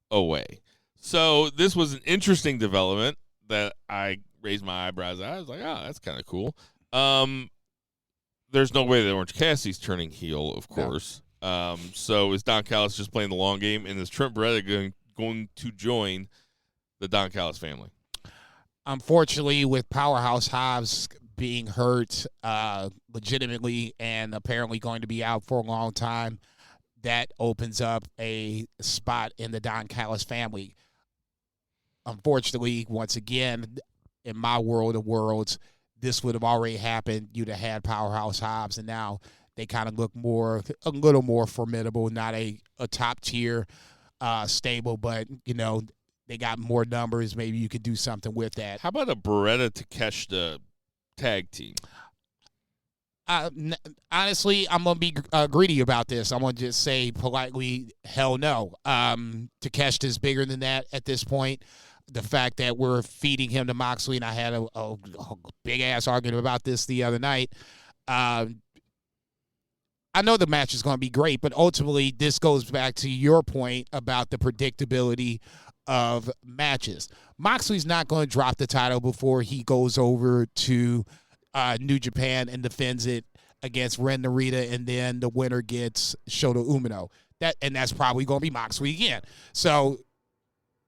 away. So this was an interesting development that I raised my eyebrows at. I was like, oh, that's kind of cool. Then there's no way that Orange Cassidy's turning heel, of course. No. So is Don Callis just playing the long game, and is Trent Beretta going to join the Don Callis family? Unfortunately, with Powerhouse Hobbs being hurt legitimately and apparently going to be out for a long time, that opens up a spot in the Don Callis family. Unfortunately, once again, in my world of worlds, this would have already happened. You'd have had Powerhouse Hobbs, and now they kind of look a little more formidable, not a top-tier stable, but, they got more numbers. Maybe you could do something with that. How about a Beretta Takeshita tag team? Honestly, I'm going to be greedy about this. I'm going to just say politely, hell no. Takeshita's bigger than that at this point. The fact that we're feeding him to Moxley, and I had a big-ass argument about this the other night. I know the match is going to be great, but ultimately this goes back to your point about the predictability of matches. Moxley's not going to drop the title before he goes over to New Japan and defends it against Ren Narita, and then the winner gets Shota Umino. That's probably going to be Moxley again. So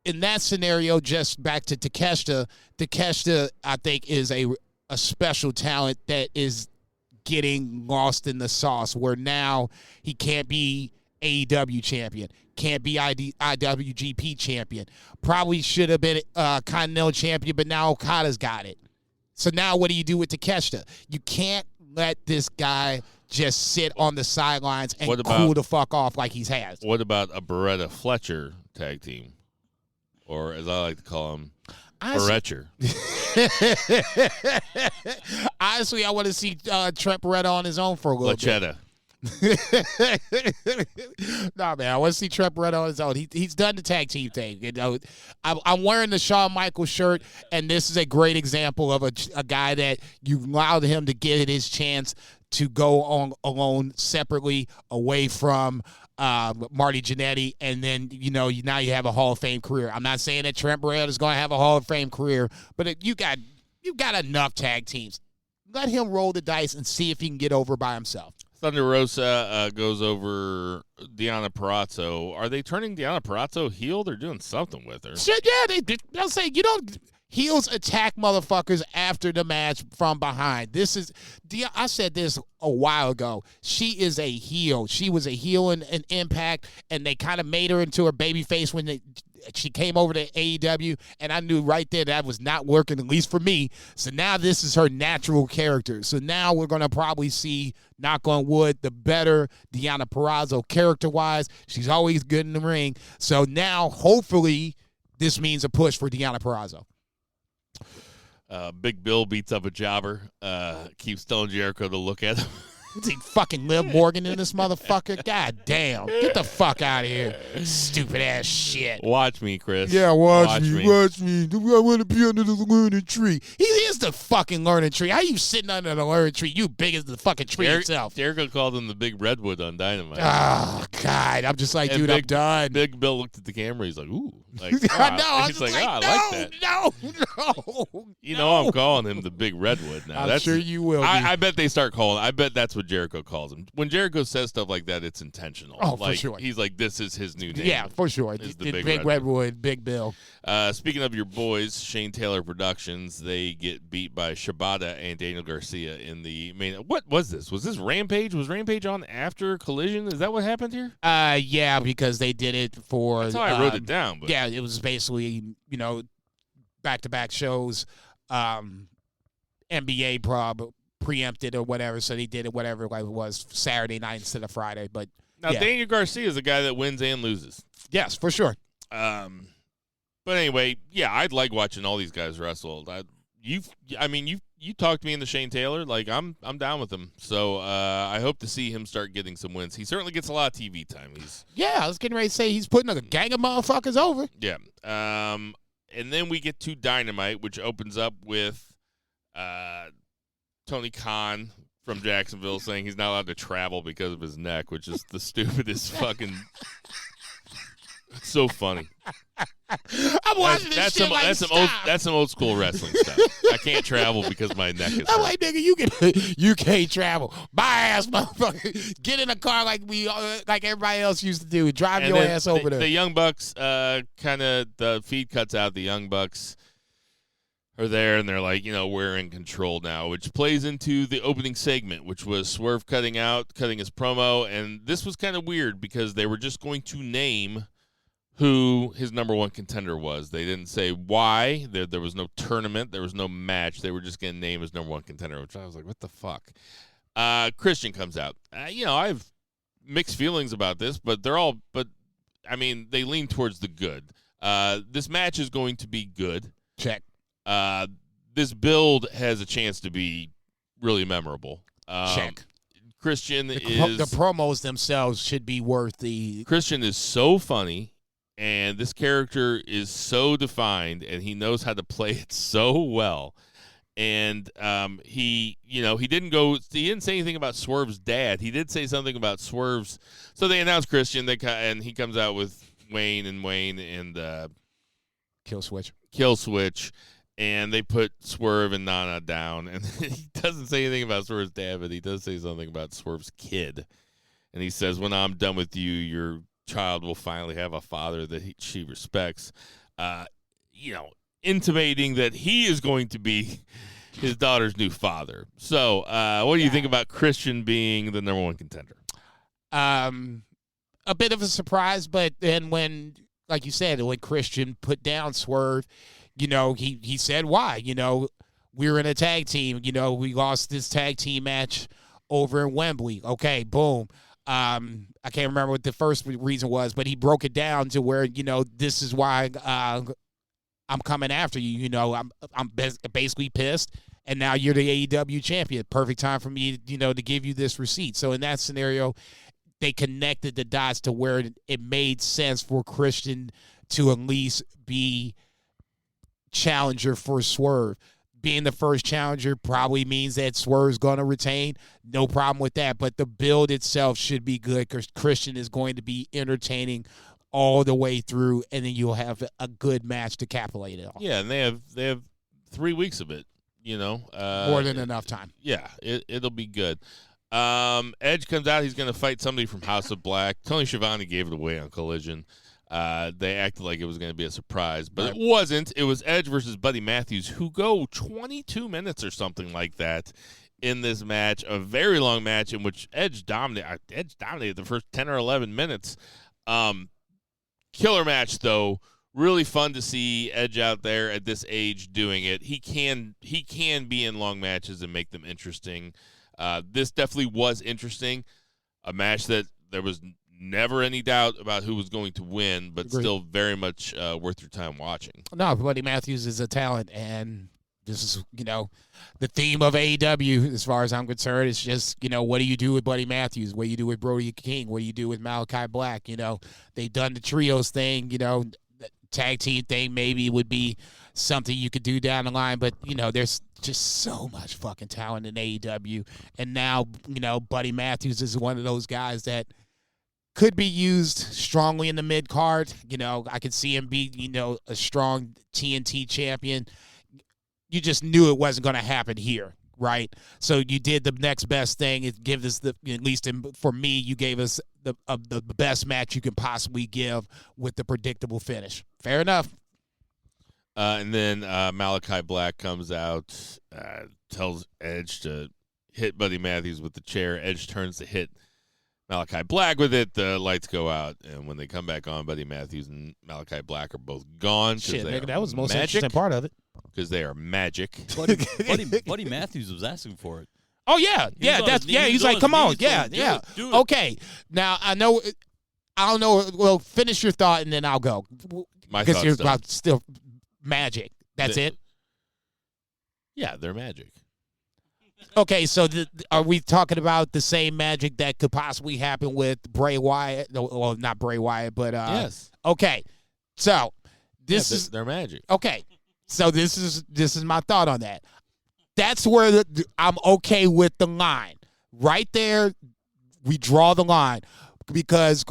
in that scenario, just back to Takeshita, I think, is a special talent that is getting lost in the sauce, where now he can't be AEW champion, can't be IWGP champion, probably should have been Continental champion, but now Okada's got it. So now what do you do with Takeshita? You can't let this guy just sit on the sidelines and cool the fuck off like he has. What about a Beretta Fletcher tag team? Or as I like to call him, Beretcher. Honestly, I want to see Trent Beretta on his own for a little bit. Nah, man, I want to see Trent Beretta on his own. He's done the tag team thing. I'm wearing the Shawn Michaels shirt, and this is a great example of a guy that you allowed him to get his chance to go on alone separately away from Marty Jannetty, and then now you have a Hall of Fame career. I'm not saying that Trent Beretta is going to have a Hall of Fame career, but you got enough tag teams. Let him roll the dice and see if he can get over by himself. Thunder Rosa goes over Deonna Purrazzo. Are they turning Deonna Purrazzo heel? They're doing something with her. Shit, yeah, they'll say heels attack motherfuckers after the match from behind. I said this a while ago. She is a heel. She was a heel in Impact, and they kind of made her into a babyface when she came over to AEW, and I knew right there that was not working, at least for me. So now this is her natural character. So now we're going to probably see, knock on wood, the better Deonna Purrazzo character-wise. She's always good in the ring. So now, hopefully, this means a push for Deonna Purrazzo. Big Bill beats up a jobber. Keeps telling Jericho to look at him. Is he fucking Liv Morgan in this motherfucker? God damn. Get the fuck out of here. Stupid ass shit. Watch me, Chris. Yeah, watch me. I want to be under the learning tree. He is the fucking learning tree. How you sitting under the learning tree? You big as the fucking tree itself. Jericho called him the Big Redwood on Dynamite. Oh, God. I'm just like, dude, I'm done. Big Bill looked at the camera. He's like, ooh. Like, he's like, I like that. No. I'm calling him the Big Redwood now. I'm sure you will. I bet they start calling. I bet that's what Jericho calls him. When Jericho says stuff like that, it's intentional. Oh, for sure. He's like, this is his new name. Yeah, for sure. The Big Redwood, Big Bill. Speaking of your boys, Shane Taylor Productions, they get beat by Shibata and Daniel Garcia in the main. What was this? Was this Rampage? Was Rampage on after Collision? Is that what happened here? Yeah, because they did it for. That's how I wrote it down. But. Yeah, it was basically back-to-back shows. NBA preempted or whatever, so they did it whatever it was Saturday night instead of Friday. But now yeah. Daniel Garcia is a guy that wins and loses. Yes, for sure. But anyway, yeah, I'd like watching all these guys wrestle. You talked me into Shane Taylor. Like I'm down with him. So I hope to see him start getting some wins. He certainly gets a lot of TV time. I was getting ready to say he's putting a gang of motherfuckers over. Yeah. And then we get to Dynamite, which opens up with Tony Khan from Jacksonville saying he's not allowed to travel because of his neck, which is the stupidest fucking. It's so funny. I'm I'm watching this shit like that's some old school wrestling stuff. I can't travel because my neck is I'm hurt. like, nigga, you can't travel. My ass, motherfucker. Get in a car like everybody else used to do. Drive And your then ass over there. The Young Bucks, kind of, the feed cuts out. The Young Bucks are there, and they're like, we're in control now, which plays into the opening segment, which was Swerve cutting his promo. And this was kind of weird because they were just going to name who his number one contender was. They didn't say why. There was no tournament. There was no match. They were just going to name his number one contender, which I was like, what the fuck? Christian comes out. I have mixed feelings about this, but they lean towards the good. This match is going to be good. Check. This build has a chance to be really memorable. Check. Christian the promos themselves should be worth the. Christian is so funny. And this character is so defined, and he knows how to play it so well. And he didn't say anything about Swerve's dad. He did say something about Swerve's. So they announced Christian, and he comes out with Wayne and Kill Switch, and they put Swerve and Nana down. And he doesn't say anything about Swerve's dad, but he does say something about Swerve's kid. And he says, "When I'm done with you, your child will finally have a father that she respects," intimating that he is going to be his daughter's new father. So what do you think about Christian being the number one contender? A bit of a surprise, but then when, like you said, when Christian put down Swerve, he said why. We were in a tag team. We lost this tag team match over in Wembley. Okay, boom. I can't remember what the first reason was, but he broke it down to where, this is why I'm coming after you. I'm basically pissed, and now you're the AEW champion. Perfect time for me, to give you this receipt. So in that scenario, they connected the dots to where it made sense for Christian to at least be challenger for Swerve. Being the first challenger probably means that Swerve's going to retain. No problem with that. But the build itself should be good because Christian is going to be entertaining all the way through, and then you'll have a good match to capitulate it on. Yeah, and they have 3 weeks of it, More than enough time. Yeah, it'll be good. Edge comes out. He's going to fight somebody from House of Black. Tony Schiavone gave it away on Collision. They acted like it was going to be a surprise, but it wasn't. It was Edge versus Buddy Matthews, who go 22 minutes or something like that in this match, a very long match in which Edge dominated the first 10 or 11 minutes. Killer match, though. Really fun to see Edge out there at this age doing it. He can be in long matches and make them interesting. This definitely was interesting. A match that there was never any doubt about who was going to win, but Agreed. Still very much worth your time watching. No, Buddy Matthews is a talent, and this is, the theme of AEW, as far as I'm concerned. It's just, what do you do with Buddy Matthews? What do you do with Brody King? What do you do with Malachi Black? They've done the trios thing, the tag team thing maybe would be something you could do down the line, but, there's just so much fucking talent in AEW, and now, Buddy Matthews is one of those guys that could be used strongly in the mid card. I could see him be, a strong TNT champion. You just knew it wasn't going to happen here, right? So you did the next best thing. It gives us at least for me, you gave us the best match you can possibly give with the predictable finish. Fair enough. And then Malachi Black comes out, tells Edge to hit Buddy Matthews with the chair. Edge turns to hit Malachi Black with it. The lights go out, and when they come back on, Buddy Matthews and Malachi Black are both gone. Shit, nigga, that was the most interesting part of it. Because they are magic. Buddy Matthews was asking for it. Oh yeah, He's like, come on, yeah. Okay, now I don't know. Well, finish your thought, and then I'll go. Because you're about still magic. That's it. Yeah, they're magic. Okay, so are we talking about the same magic that could possibly happen with Bray Wyatt? Well, not Bray Wyatt, but yes. Okay, so this is their magic. Okay, so this is my thought on that. That's where I'm okay with the line. Right there, we draw the line because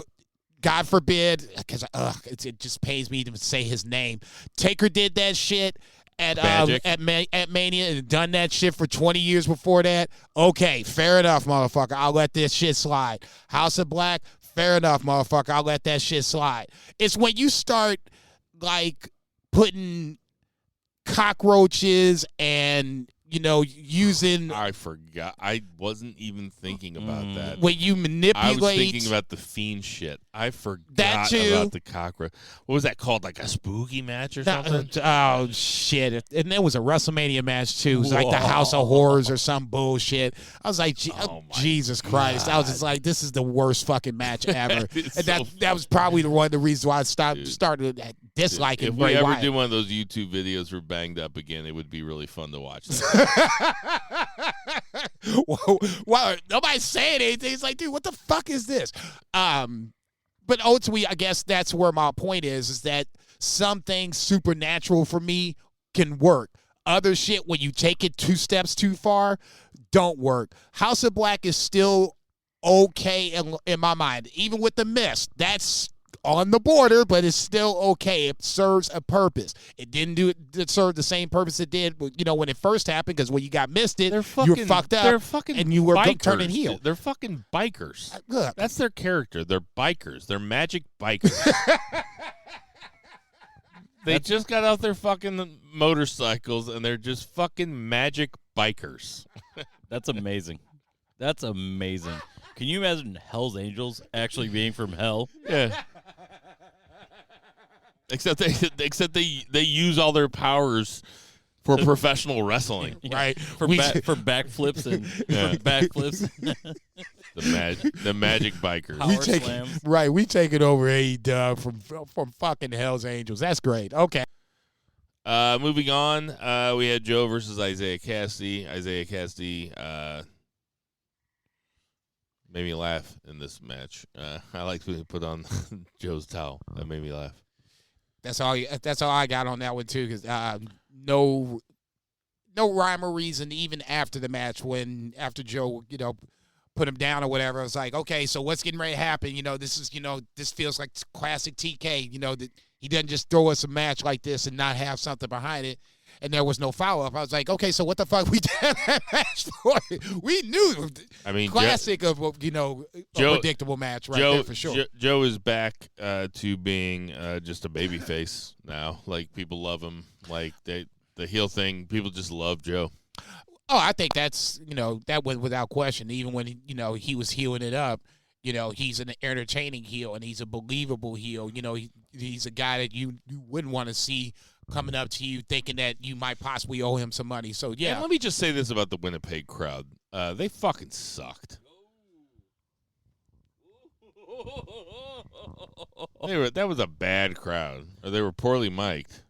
God forbid, because it just pains me to say his name. Taker did that shit at Mania and done that shit for 20 years before that. Okay, fair enough, motherfucker. I'll let this shit slide. House of Black, fair enough, motherfucker. I'll let that shit slide. It's when you start like putting cockroaches and using. I forgot. I wasn't even thinking about that. When you manipulate. I was thinking about the Fiend shit. I forgot about the cockroach. What was that called? Like a spooky match or something? Oh, shit. And there was a WrestleMania match, too. It was like the House of Horrors or some bullshit. I was like, Jesus Christ. I was just like, this is the worst fucking match ever. And that was probably one of the reasons why I started disliking Bray Wyatt. If we ever do one of those YouTube videos for Banged Up again, it would be really fun to watch. Well, nobody's saying anything. It's like, dude, what the fuck is this? But ultimately, I guess that's where my point is that some things supernatural for me can work. Other shit, when you take it 2 steps too far, don't work. House of Black is still okay in my mind. Even with the mist, that's on the border, but it's still okay. It serves a purpose. It didn't serve the same purpose it did, when it first happened, because when you got misted, you were fucked up. They're fucking and you were bikers. Turning heel. They're fucking bikers. Look. That's their character. They're bikers. They're magic bikers. They just got off their fucking motorcycles, and they're just fucking magic bikers. That's amazing. That's amazing. Can you imagine Hell's Angels actually being from hell? Yeah. Except they use all their powers for professional wrestling, right? For backflips and backflips. the magic bikers. We take it over AEW from fucking Hell's Angels. That's great. Okay. Moving on, we had Joe versus Isaiah Cassidy. Isaiah Cassidy made me laugh in this match. I like when he put on Joe's towel. That made me laugh. That's all I got on that one too, because no rhyme or reason even after the match after Joe put him down or whatever. I was like, okay, so what's getting ready to happen? This feels like classic TK. That he doesn't just throw us a match like this and not have something behind it. And there was no follow-up. I was like, okay, so what the fuck we did that match for? We knew. I mean, classic of a predictable match there for sure. Joe is back to being just a babyface now. Like, people love him. Like, the heel thing, people just love Joe. Oh, I think that's, that went without question. Even when, he was healing it up, he's an entertaining heel and he's a believable heel. He's a guy that you wouldn't want to see coming up to you thinking that you might possibly owe him some money. So, yeah. And let me just say this about the Winnipeg crowd. They fucking sucked. That was a bad crowd. Or they were poorly mic'd.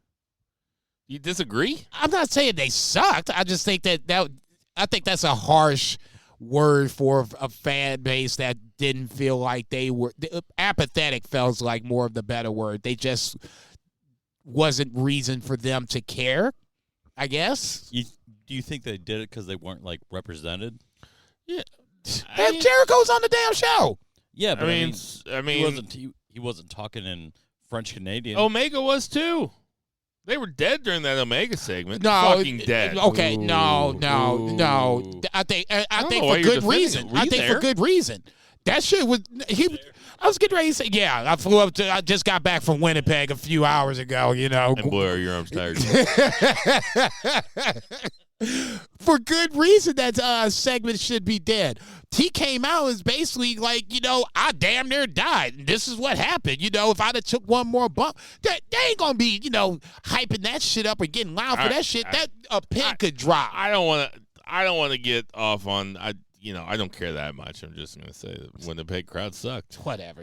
You disagree? I'm not saying they sucked. I just think I think that's a harsh word for a fan base that didn't feel like they were apathetic. Feels like more of the better word. They just wasn't reason for them to care, I guess. Do you think they did it because they weren't represented? Yeah, Jericho's on the damn show. Yeah, but I mean, he wasn't talking in French Canadian. Omega was too. They were dead during that Omega segment. No, fucking dead. Okay, no. I think for good reason. I think for good reason. That shit was I was getting ready to say, yeah, I just got back from Winnipeg a few hours ago, And boy, are your arms tired. For good reason that segment should be dead. He came out as basically like, I damn near died. And this is what happened. If I'd have took one more bump, they ain't going to be, hyping that shit up or getting loud for that shit. A pin could drop. I don't want to get off on I don't care that much. I'm just going to say that Winnipeg crowd sucked. Whatever.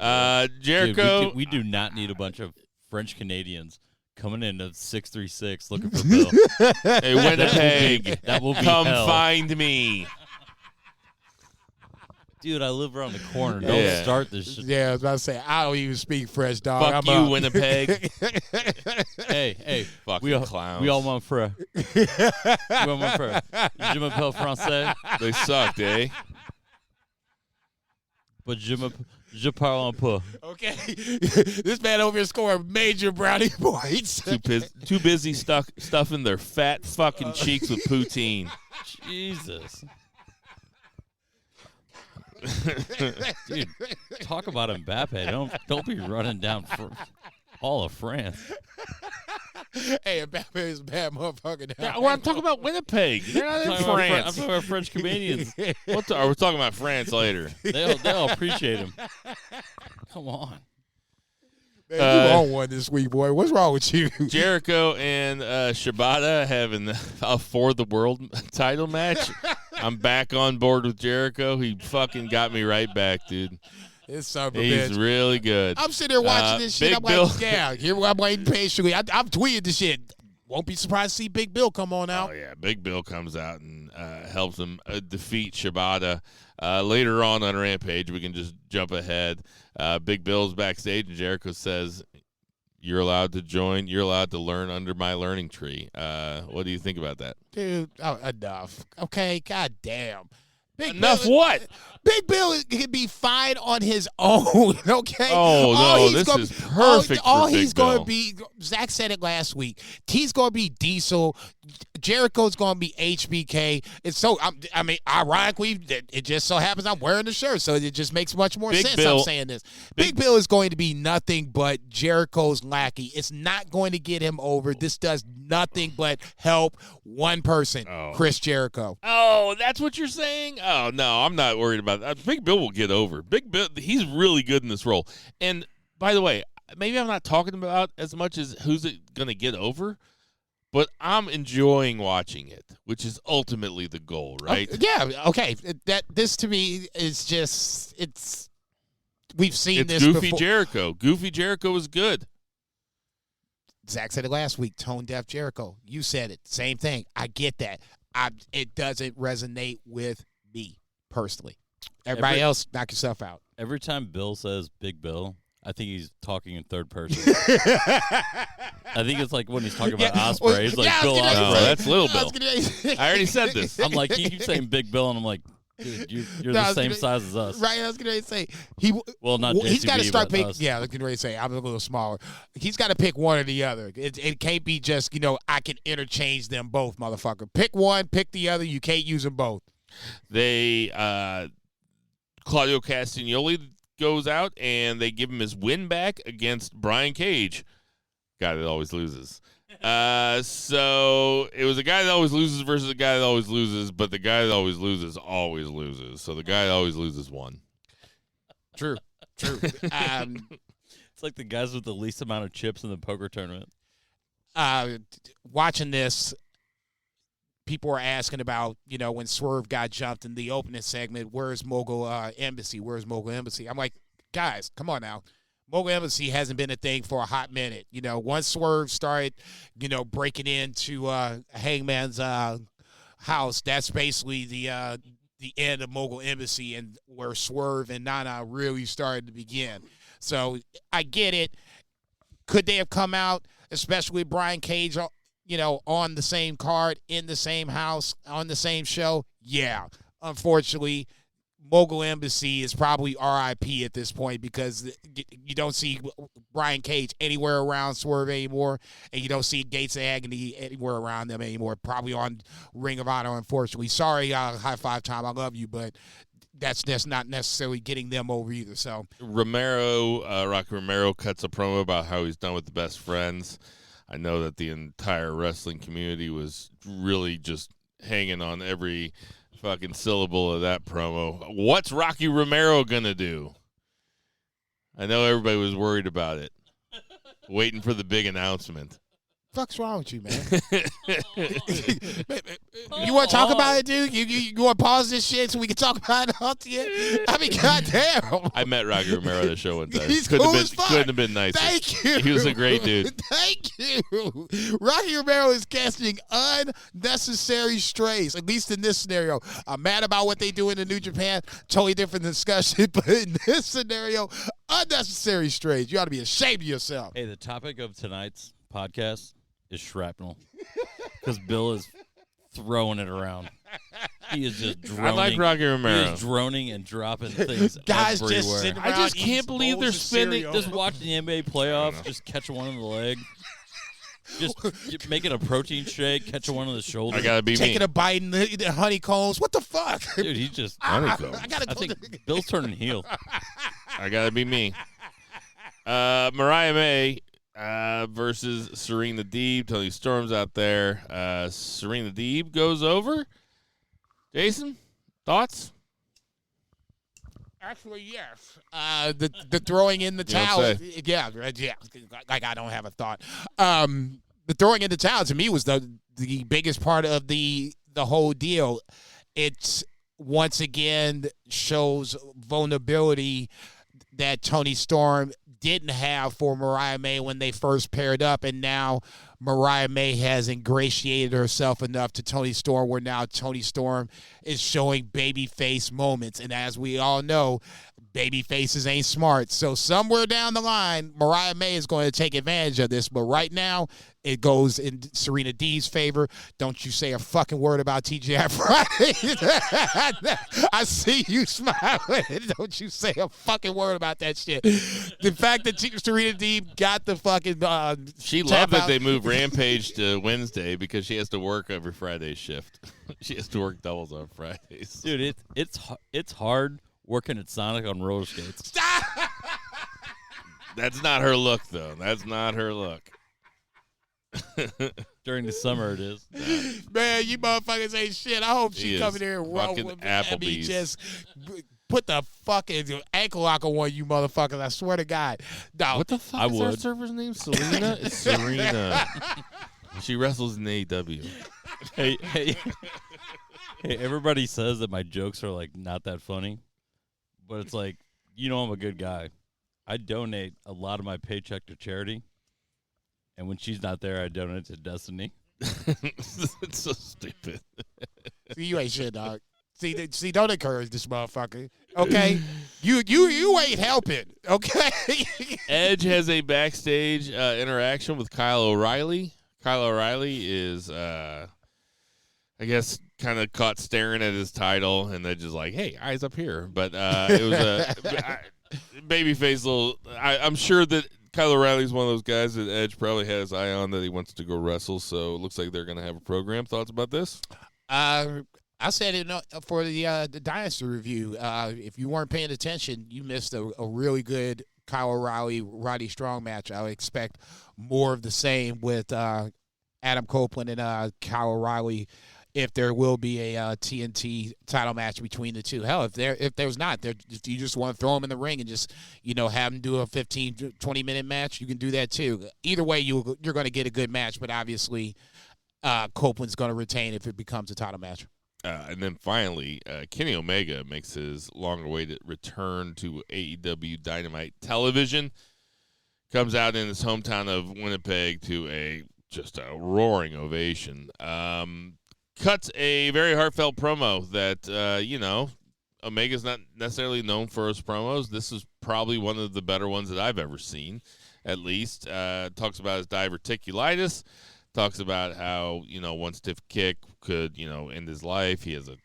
Jericho. Dude, we do not need a bunch of French Canadians coming into 636 looking for Bill. Hey, Winnipeg, that will be come hell. Find me. Dude, I live around the corner. Don't start this shit. Yeah, I was about to say, I don't even speak French, dog. Fuck you, Winnipeg. Hey, fucking clowns. We all want for a. Je m'appelle français. They sucked, eh? But Je parle un peu. Okay, this man over here scoring major brownie points. Too busy stuffing their fat fucking cheeks with poutine. Jesus. Dude, talk about Mbappe. Don't be running down all of France. Hey, Mbappe is a bad motherfucker now. Well, I'm talking about Winnipeg. They're not in France. I'm talking about French comedians. We're talking about France later. They'll appreciate him. Come on. Man, you on one this week, boy. What's wrong with you? Jericho and Shibata having a For the World title match. I'm back on board with Jericho. He fucking got me right back, dude. It's son of a He's bitch. really good. I'm sitting there watching this shit. Big I'm Bill. like, yeah, here I'm waiting patiently. I'm tweeting this shit. Won't be surprised to see Big Bill come on out. Oh, yeah. Big Bill comes out and helps him defeat Shibata. Later on Rampage, we can just jump ahead. Big Bill's backstage, and Jericho says, you're allowed to join. You're allowed to learn under my learning tree. What do you think about that? Dude, enough. Okay, god damn. Enough what? Big Bill can be fine on his own, okay? Oh, no, this is perfect all for Big he's going Bill. to be, Zach said it last week, he's going to be Diesel, Jericho's going to be HBK. It's so, ironically, it just so happens I'm wearing the shirt, so it just makes much more Big sense Bill- I'm saying this. Big Bill is going to be nothing but Jericho's lackey. It's not going to get him over. This does nothing but help one person, Chris Jericho. Oh, that's what you're saying? Oh, no, I'm not worried about that. Big Bill will get over. Big Bill, he's really good in this role. And, by the way, maybe I'm not talking about as much as who's it going to get over, but I'm enjoying watching it, which is ultimately the goal, right? Yeah, okay. This to me is just, we've seen It's this Goofy before. Jericho. Goofy Jericho is good. Zach said it last week, tone deaf Jericho. You said it. Same thing. I get that. It doesn't resonate with me personally. Everybody else, knock yourself out. Every time Bill says Big Bill, I think he's talking in third person. I think it's like when he's talking about Ospreay. He's like Bill Ospreay. No, that's Little Bill. I already said this. I'm like, he keeps saying Big Bill, and I'm like, dude, you're the same size as us. Right, I was going to say. Well, not he's got to JCB, start but picking. us. Yeah, I was going to say, I'm a little smaller. He's got to pick one or the other. It can't be just, I can interchange them both, motherfucker. Pick one, pick the other. You can't use them both. They, Claudio Castagnoli goes out, and they give him his win back against Brian Cage. Guy that always loses. So it was a guy that always loses versus a guy that always loses, but the guy that always loses. So the guy that always loses won. True. It's like the guys with the least amount of chips in the poker tournament. Watching this, people were asking about, when Swerve got jumped in the opening segment, where's Mogul Embassy? Where's Mogul Embassy? I'm like, guys, come on now. Mogul Embassy hasn't been a thing for a hot minute. Once Swerve started, breaking into Hangman's house, that's basically the end of Mogul Embassy and where Swerve and Nana really started to begin. So I get it. Could they have come out, especially with Brian Cage, on the same card, in the same house, on the same show? Yeah. Unfortunately, Mogul Embassy is probably RIP at this point because you don't see Brian Cage anywhere around Swerve anymore, and you don't see Gates of Agony anywhere around them anymore. Probably on Ring of Honor, unfortunately. Sorry, High Five Time, I love you, but that's not necessarily getting them over either. So Rocky Romero cuts a promo about how he's done with the Best Friends. I know that the entire wrestling community was really just hanging on every fucking syllable of that promo. What's Rocky Romero gonna do? I know everybody was worried about it, waiting for the big announcement. fuck's wrong with you, man? You want to talk about it, dude? You want to pause this shit so we can talk about it on the end? I mean, goddamn. I met Rocky Romero at a show one time. He's couldn't cool have as been, fuck. Couldn't have been nicer. Thank you. He was a great dude. Thank you. Rocky Romero is casting unnecessary strays, at least in this scenario. I'm mad about what they do in the New Japan. Totally different discussion. But in this scenario, unnecessary strays. You ought to be ashamed of yourself. Hey, the topic of tonight's podcast is shrapnel. Because Bill is throwing it around. He is just droning. I like Rocky Romero. He is droning and dropping things Guys everywhere. just sitting I around just eating can't believe they're bowls of spending. cereal. Just watching the NBA playoffs, just catching one in the leg. Just making a protein shake, catching one on the shoulder. I gotta be taking me. a bite in the honeycombs. What the fuck? Dude, he's just. Honeycomb. I think Bill's turning heel. I gotta be me. Mariah May versus Serena Deeb. Tony Storm's out there. Serena Deeb goes over. Jason, thoughts? Actually, yes. The throwing in the You don't towel. say. Yeah. Like I don't have a thought. The throwing in the towel to me was the biggest part of the whole deal. It's once again shows vulnerability that Tony Storm didn't have for Mariah May when they first paired up, and now Mariah May has ingratiated herself enough to Tony Storm where now Tony Storm is showing babyface moments. And as we all know, baby faces ain't smart. So somewhere down the line, Mariah May is going to take advantage of this. But right now, it goes in Serena Deeb's favor. Don't you say a fucking word about TGI Friday. I see you smiling. Don't you say a fucking word about that shit. The fact that Serena Deeb got the fucking She tap loved that out. they moved Rampage to Wednesday because she has to work every Friday shift. She has to work doubles on Fridays. Dude, it's hard working at Sonic on roller skates. That's not her look, though. That's not her look. During the summer, it is. Man, you motherfuckers ain't shit. I hope she He come is in here and roll fucking with me. I mean, Applebee's. just put the fucking ankle lock on one of you motherfuckers. I swear to God. No, What the fuck I is our would. server's name? Selena? It's Serena. She wrestles in AEW. Hey, everybody says that my jokes are, like, not that funny. But it's like, I'm a good guy. I donate a lot of my paycheck to charity. And when she's not there, I donate to Destiny. It's so stupid. See, you ain't shit, dog. See, don't encourage this motherfucker. Okay, you ain't helping. Okay. Edge has a backstage interaction with Kyle O'Reilly. Kyle O'Reilly is, I guess, kind of caught staring at his title, and they're just like, "Hey, eyes up here." But it was a babyface little. I'm sure that Kyle O'Reilly's one of those guys that Edge probably has his eye on that he wants to go wrestle. So it looks like they're going to have a program. Thoughts about this? I said it for the Dynasty review. If you weren't paying attention, you missed a really good Kyle O'Reilly, Roddy Strong match. I would expect more of the same with Adam Copeland and Kyle O'Reilly. If there will be a TNT title match between the two. Hell, if there's not, if you just want to throw them in the ring and just, have them do a 15, 20-minute match, you can do that too. Either way, you're going to get a good match, but obviously Copeland's going to retain if it becomes a title match. And then finally, Kenny Omega makes his long-awaited return to AEW Dynamite Television. Comes out in his hometown of Winnipeg to just a roaring ovation. Cuts a very heartfelt promo that, Omega's not necessarily known for his promos. This is probably one of the better ones that I've ever seen, at least. Talks about his diverticulitis. Talks about how, one stiff kick could, end his life. He has a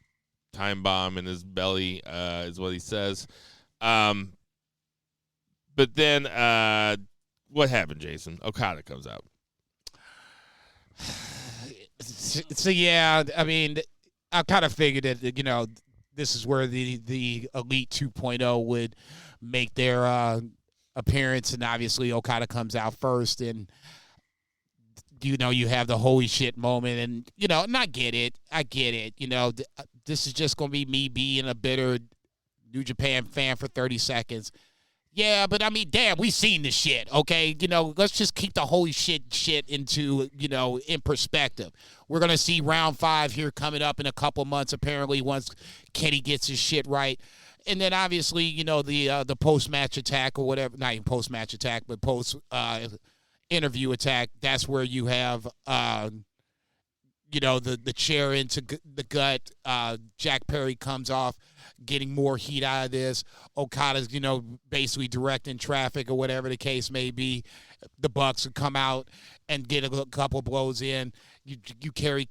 time bomb in his belly, is what he says. But then what happened, Jason? Okada comes out. So, yeah, I mean, I kind of figured that, this is where the Elite 2.0 would make their appearance, and obviously Okada comes out first, and, you have the holy shit moment, and, and I get it. This is just going to be me being a bitter New Japan fan for 30 seconds. Yeah, but I mean, damn, we seen this shit, okay? Let's just keep the holy shit into, in perspective. We're going to see round 5 here coming up in a couple months, apparently, once Kenny gets his shit right. And then, obviously, the post-match attack or whatever, not even post-match attack, but post-interview attack, that's where you have, the chair into the gut. Jack Perry comes off, getting more heat out of this. Okada's, basically directing traffic or whatever the case may be. The Bucks would come out and get a couple blows in. You carry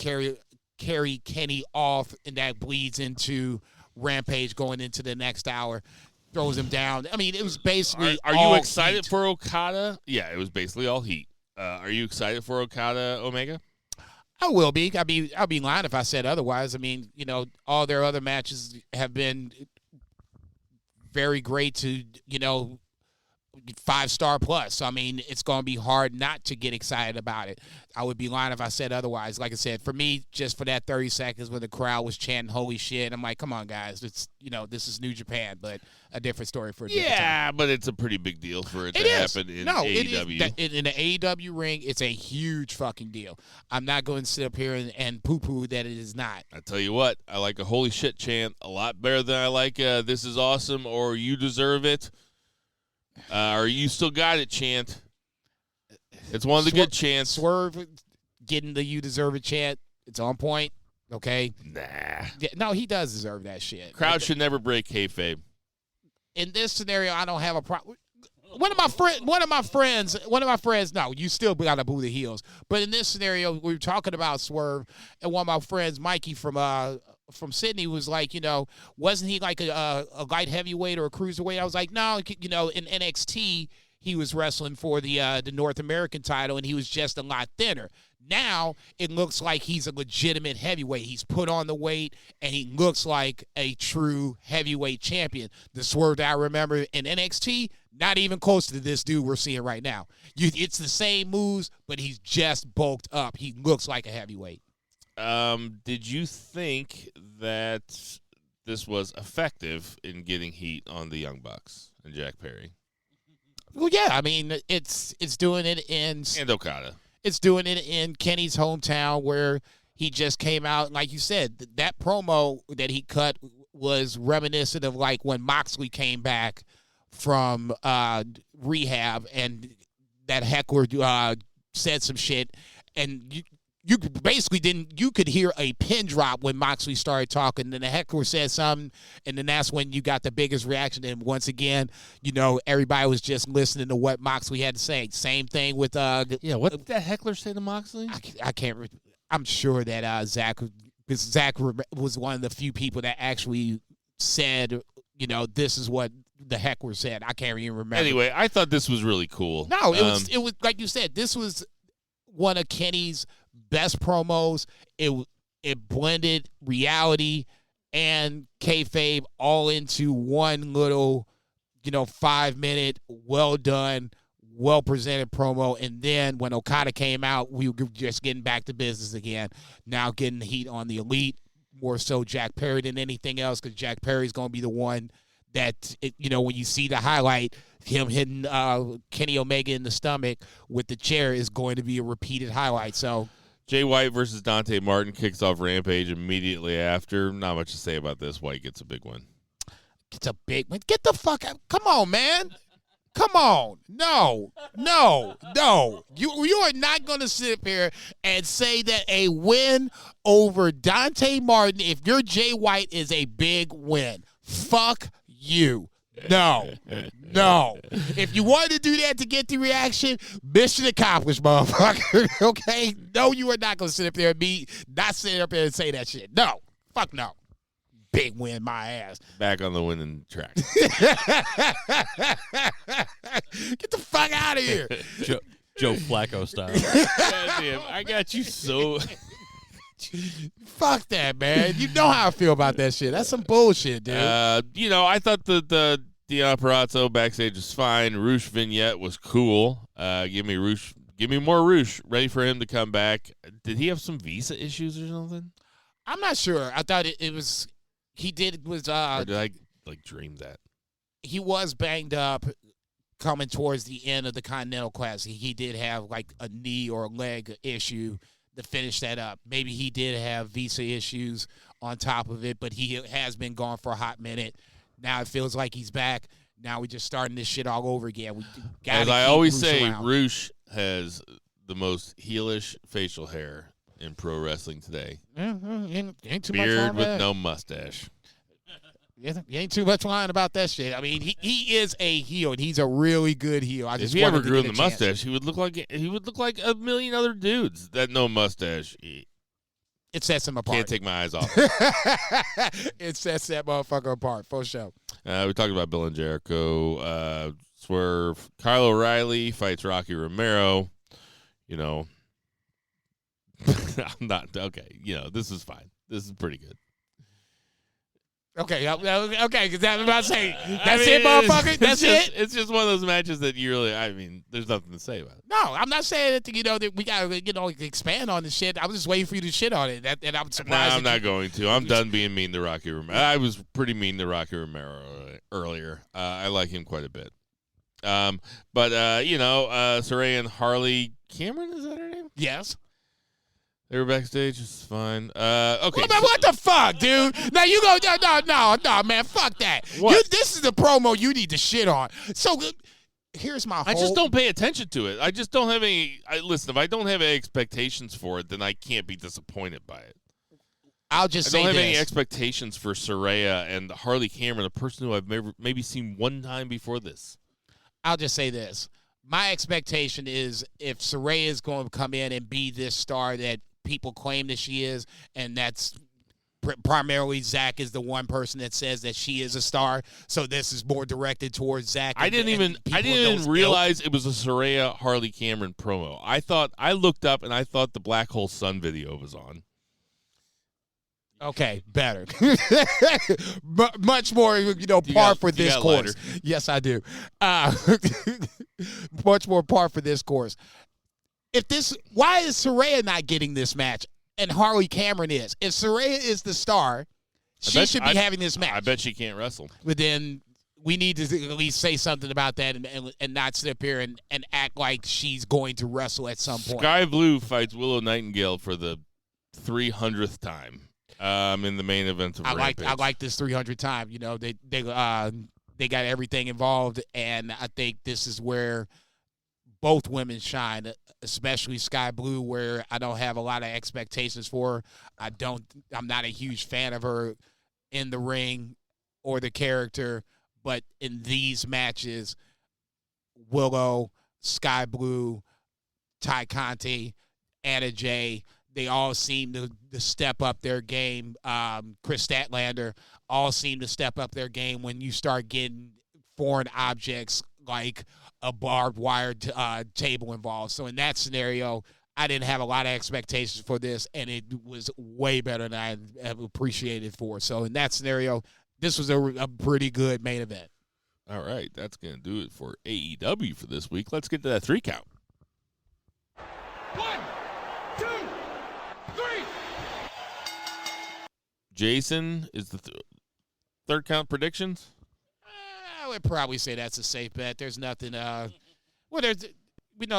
carry Kenny off, and that bleeds into Rampage going into the next hour. Throws him down. I mean, it was basically Are all you excited heat. for Okada? Yeah, it was basically all heat. Are you excited for Okada Omega? I will be. I'll be lying if I said otherwise. I mean, you know, all their other matches have been very great to, you know, 5-star plus. So, I mean, it's going to be hard not to get excited about it. I would be lying if I said otherwise. Like I said, for me, just for that 30 seconds when the crowd was chanting holy shit, I'm like, come on, guys. It's, you know, this is New Japan, but a different story for a different time. Yeah, but it's a pretty big deal for it to happen in AEW. In the AEW ring, it's a huge fucking deal. I'm not going to sit up here and poo-poo that it is not. I tell you what, I like a holy shit chant a lot better than I like this is awesome or you deserve it. Or you still got it chant. It's one of the good chants. Swerve getting the you deserve it chant. It's on point. Okay. Nah. Yeah, no, he does deserve that shit. Crowd should never break kayfabe. In this scenario, I don't have a problem. One of my friends. No, you still gotta boo the heels. But in this scenario, we were talking about Swerve, and one of my friends, Mikey from Sydney, was like, you know, wasn't he like a light heavyweight or a cruiserweight? I was like, no, you know, in NXT he was wrestling for the North American title, and he was just a lot thinner. Now it looks like he's a legitimate heavyweight. He's put on the weight, and he looks like a true heavyweight champion. The Swerve that I remember in NXT, not even close to this dude we're seeing right now. It's the same moves, but he's just bulked up. He looks like a heavyweight. Did you think that this was effective in getting heat on the Young Bucks and Jack Perry? Well, yeah. I mean, it's doing it in And Okada. It's doing it in Kenny's hometown where he just came out. Like you said, that promo that he cut was reminiscent of like when Moxley came back from rehab and that heckler said some shit. And you basically you could hear a pin drop when Moxley started talking. Then the heckler said something, and then that's when you got the biggest reaction. And once again, you know, everybody was just listening to what Moxley had to say. Same thing with what did that heckler say to Moxley? I can't. I'm sure that Zach was one of the few people that actually said, you know, this is what the heckler said. I can't even remember. Anyway, I thought this was really cool. No, it was like you said. This was one of Kenny's best promos. It blended reality and kayfabe all into one little, you know, 5-minute, well done, well presented promo. And then when Okada came out, we were just getting back to business again. Now getting the heat on the Elite, more so Jack Perry than anything else, because Jack Perry's going to be the one that, you know, when you see the highlight, him hitting Kenny Omega in the stomach with the chair is going to be a repeated highlight. So Jay White versus Dante Martin kicks off Rampage immediately after. Not much to say about this. White gets a big win. It's a big win. Get the fuck out. Come on, man. Come on. No. You are not going to sit up here and say that a win over Dante Martin, if you're Jay White, is a big win. Fuck you. No. If you wanted to do that to get the reaction, mission accomplished, motherfucker. Okay? No, you are not going to sit up there and say that shit. No. Fuck no. Big win, my ass. Back on the winning track. Get the fuck out of here. Joe Flacco style. Goddamn, I got you so... Fuck that, man. You know how I feel about that shit. That's some bullshit, dude. You know, I thought the Parazzo backstage was fine. Roosh vignette was cool. Give me more Roosh. Ready for him to come back. Did he have some visa issues or something? I'm not sure. I thought it was. He was. Or did I dream that? He was banged up coming towards the end of the Continental Classic. He did have like a knee or a leg issue to finish that up. Maybe he did have visa issues on top of it, but he has been gone for a hot minute. Now it feels like he's back. Now we're just starting this shit all over again. As I always say, Roosh has the most heelish facial hair in pro wrestling today. Ain't too Beard much with no mustache. You ain't too much lying about that shit. I mean, he is a heel, and he's a really good heel. If he ever grew the mustache, he would look like a million other dudes that no mustache. It sets them apart. Can't take my eyes off. It sets that motherfucker apart, for sure. We talked about Bill and Jericho. Swerve. Kyle O'Reilly fights Rocky Romero. You know, I'm not okay. You know, this is fine. This is pretty good. Okay, because that's what I'm saying. That's it, motherfucker. That's it. It's just one of those matches that you really. I mean, there's nothing to say about it. No, I'm not saying that. That we gotta expand on the shit. I was just waiting for you to shit on it. And I'm surprised. No, I'm not going to. I'm done being mean to Rocky Romero. I was pretty mean to Rocky Romero earlier. I like him quite a bit. But Saraya and Harley Cameron, is that her name? Yes. They were backstage. It's fine. Okay. What the fuck, dude? Now you go. No, man. Fuck that. This is the promo you need to shit on. So here's my. I just don't pay attention to it. I just don't have any. Listen, if I don't have any expectations for it, then I can't be disappointed by it. I'll just say I don't have this. any expectations for Saraya and Harley Cameron, a person who I've maybe seen one time before this. I'll just say this. My expectation is if Saraya is going to come in and be this star that people claim that she is, and that's primarily Zach is the one person that says that she is a star. So this is more directed towards Zach. I didn't even realize it was a Saraya Harley Cameron promo. I looked up and I thought the Black Hole Sun video was on. Okay, better. Much more, par for this course. Lighter. Yes, I do. Much more par for this course. Why is Saraya not getting this match and Harley Cameron is? If Saraya is the star, she should be having this match. I bet she can't wrestle. But then we need to at least say something about that and not sit up here and act like she's going to wrestle at some point. Sky Blue fights Willow Nightingale for the 300th time in the main event of Rampage. I like this 300th time. They got everything involved, and I think this is where both women shine, especially Sky Blue, where I don't have a lot of expectations for her. I'm not a huge fan of her in the ring or the character, but in these matches, Willow, Sky Blue, Ty Conti, Anna Jay, they all seem to step up their game. Chris Statlander all seem to step up their game when you start getting foreign objects like a barbed wire table involved. So in that scenario, I didn't have a lot of expectations for this, and it was way better than I have appreciated for. So in that scenario, this was a pretty good main event. All right, that's going to do it for AEW for this week. Let's get to that 3 count. 1, 2, 3. Jason, is the third count predictions? I would probably say that's a safe bet. There's nothing. Unless you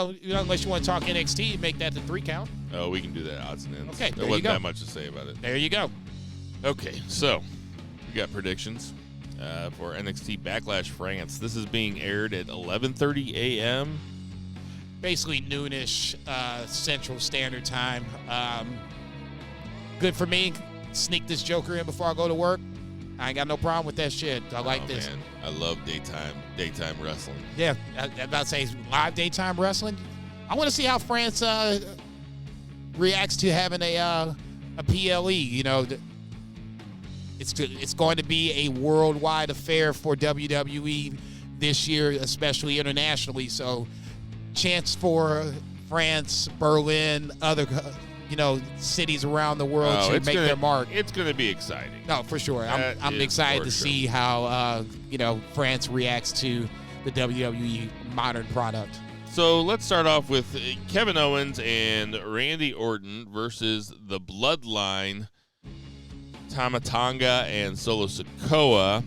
want to talk NXT, make that the 3 count. Oh, we can do that odds and ends. Okay, there wasn't that much to say about it. There you go. Okay, so we got predictions for NXT Backlash France. This is being aired at 11:30 a.m. Basically noonish Central Standard Time. Good for me. Sneak this joker in before I go to work. I ain't got no problem with that shit. I like this. Man. I love daytime wrestling. Yeah, I'm about to say live daytime wrestling. I want to see how France reacts to having a PLE. It's going to be a worldwide affair for WWE this year, especially internationally. So, chance for France, Berlin, other cities around the world to make their mark. It's going to be exciting. No, for sure. I'm excited to see how France reacts to the WWE modern product. So let's start off with Kevin Owens and Randy Orton versus the Bloodline, Tama Tonga and Solo Sikoa.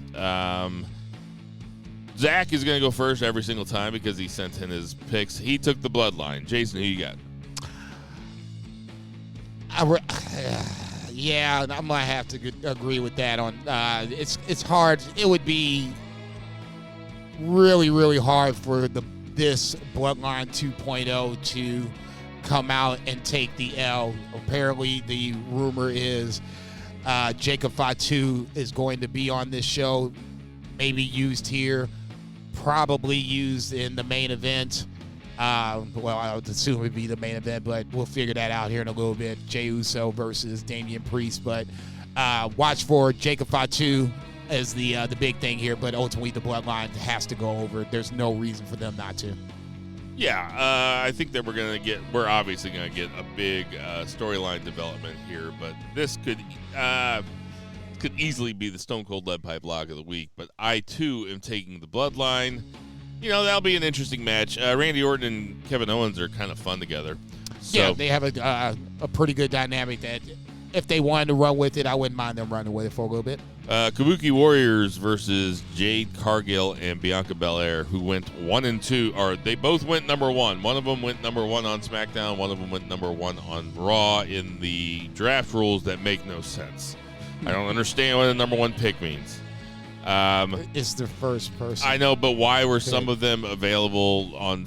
Zach is going to go first every single time because he sent in his picks. He took the Bloodline. Jason, who you got? Yeah, I'm gonna have to agree with that. It's hard. It would be really, really hard for this Bloodline 2.0 to come out and take the L. Apparently, the rumor is Jacob Fatu is going to be on this show, maybe used here, probably used in the main event. Well, I would assume it would be the main event, but we'll figure that out here in a little bit. Jey Uso versus Damian Priest, but watch for Jacob Fatu as the big thing here, but ultimately the Bloodline has to go over. There's no reason for them not to. Yeah, I think that we're obviously going to get a big storyline development here, but this could easily be the Stone Cold Lead Pipe Lock of the week. But I, too, am taking the Bloodline. That'll be an interesting match. Randy Orton and Kevin Owens are kind of fun together. So, yeah, they have a pretty good dynamic that if they wanted to run with it, I wouldn't mind them running with it for a little bit. Kabuki Warriors versus Jade Cargill and Bianca Belair, who went 1-2, or they both went number 1. One of them went number 1 on SmackDown. One of them went number 1 on Raw in the draft rules that make no sense. I don't understand what a number 1 pick means. It's the first person. I know, but why were some of them available on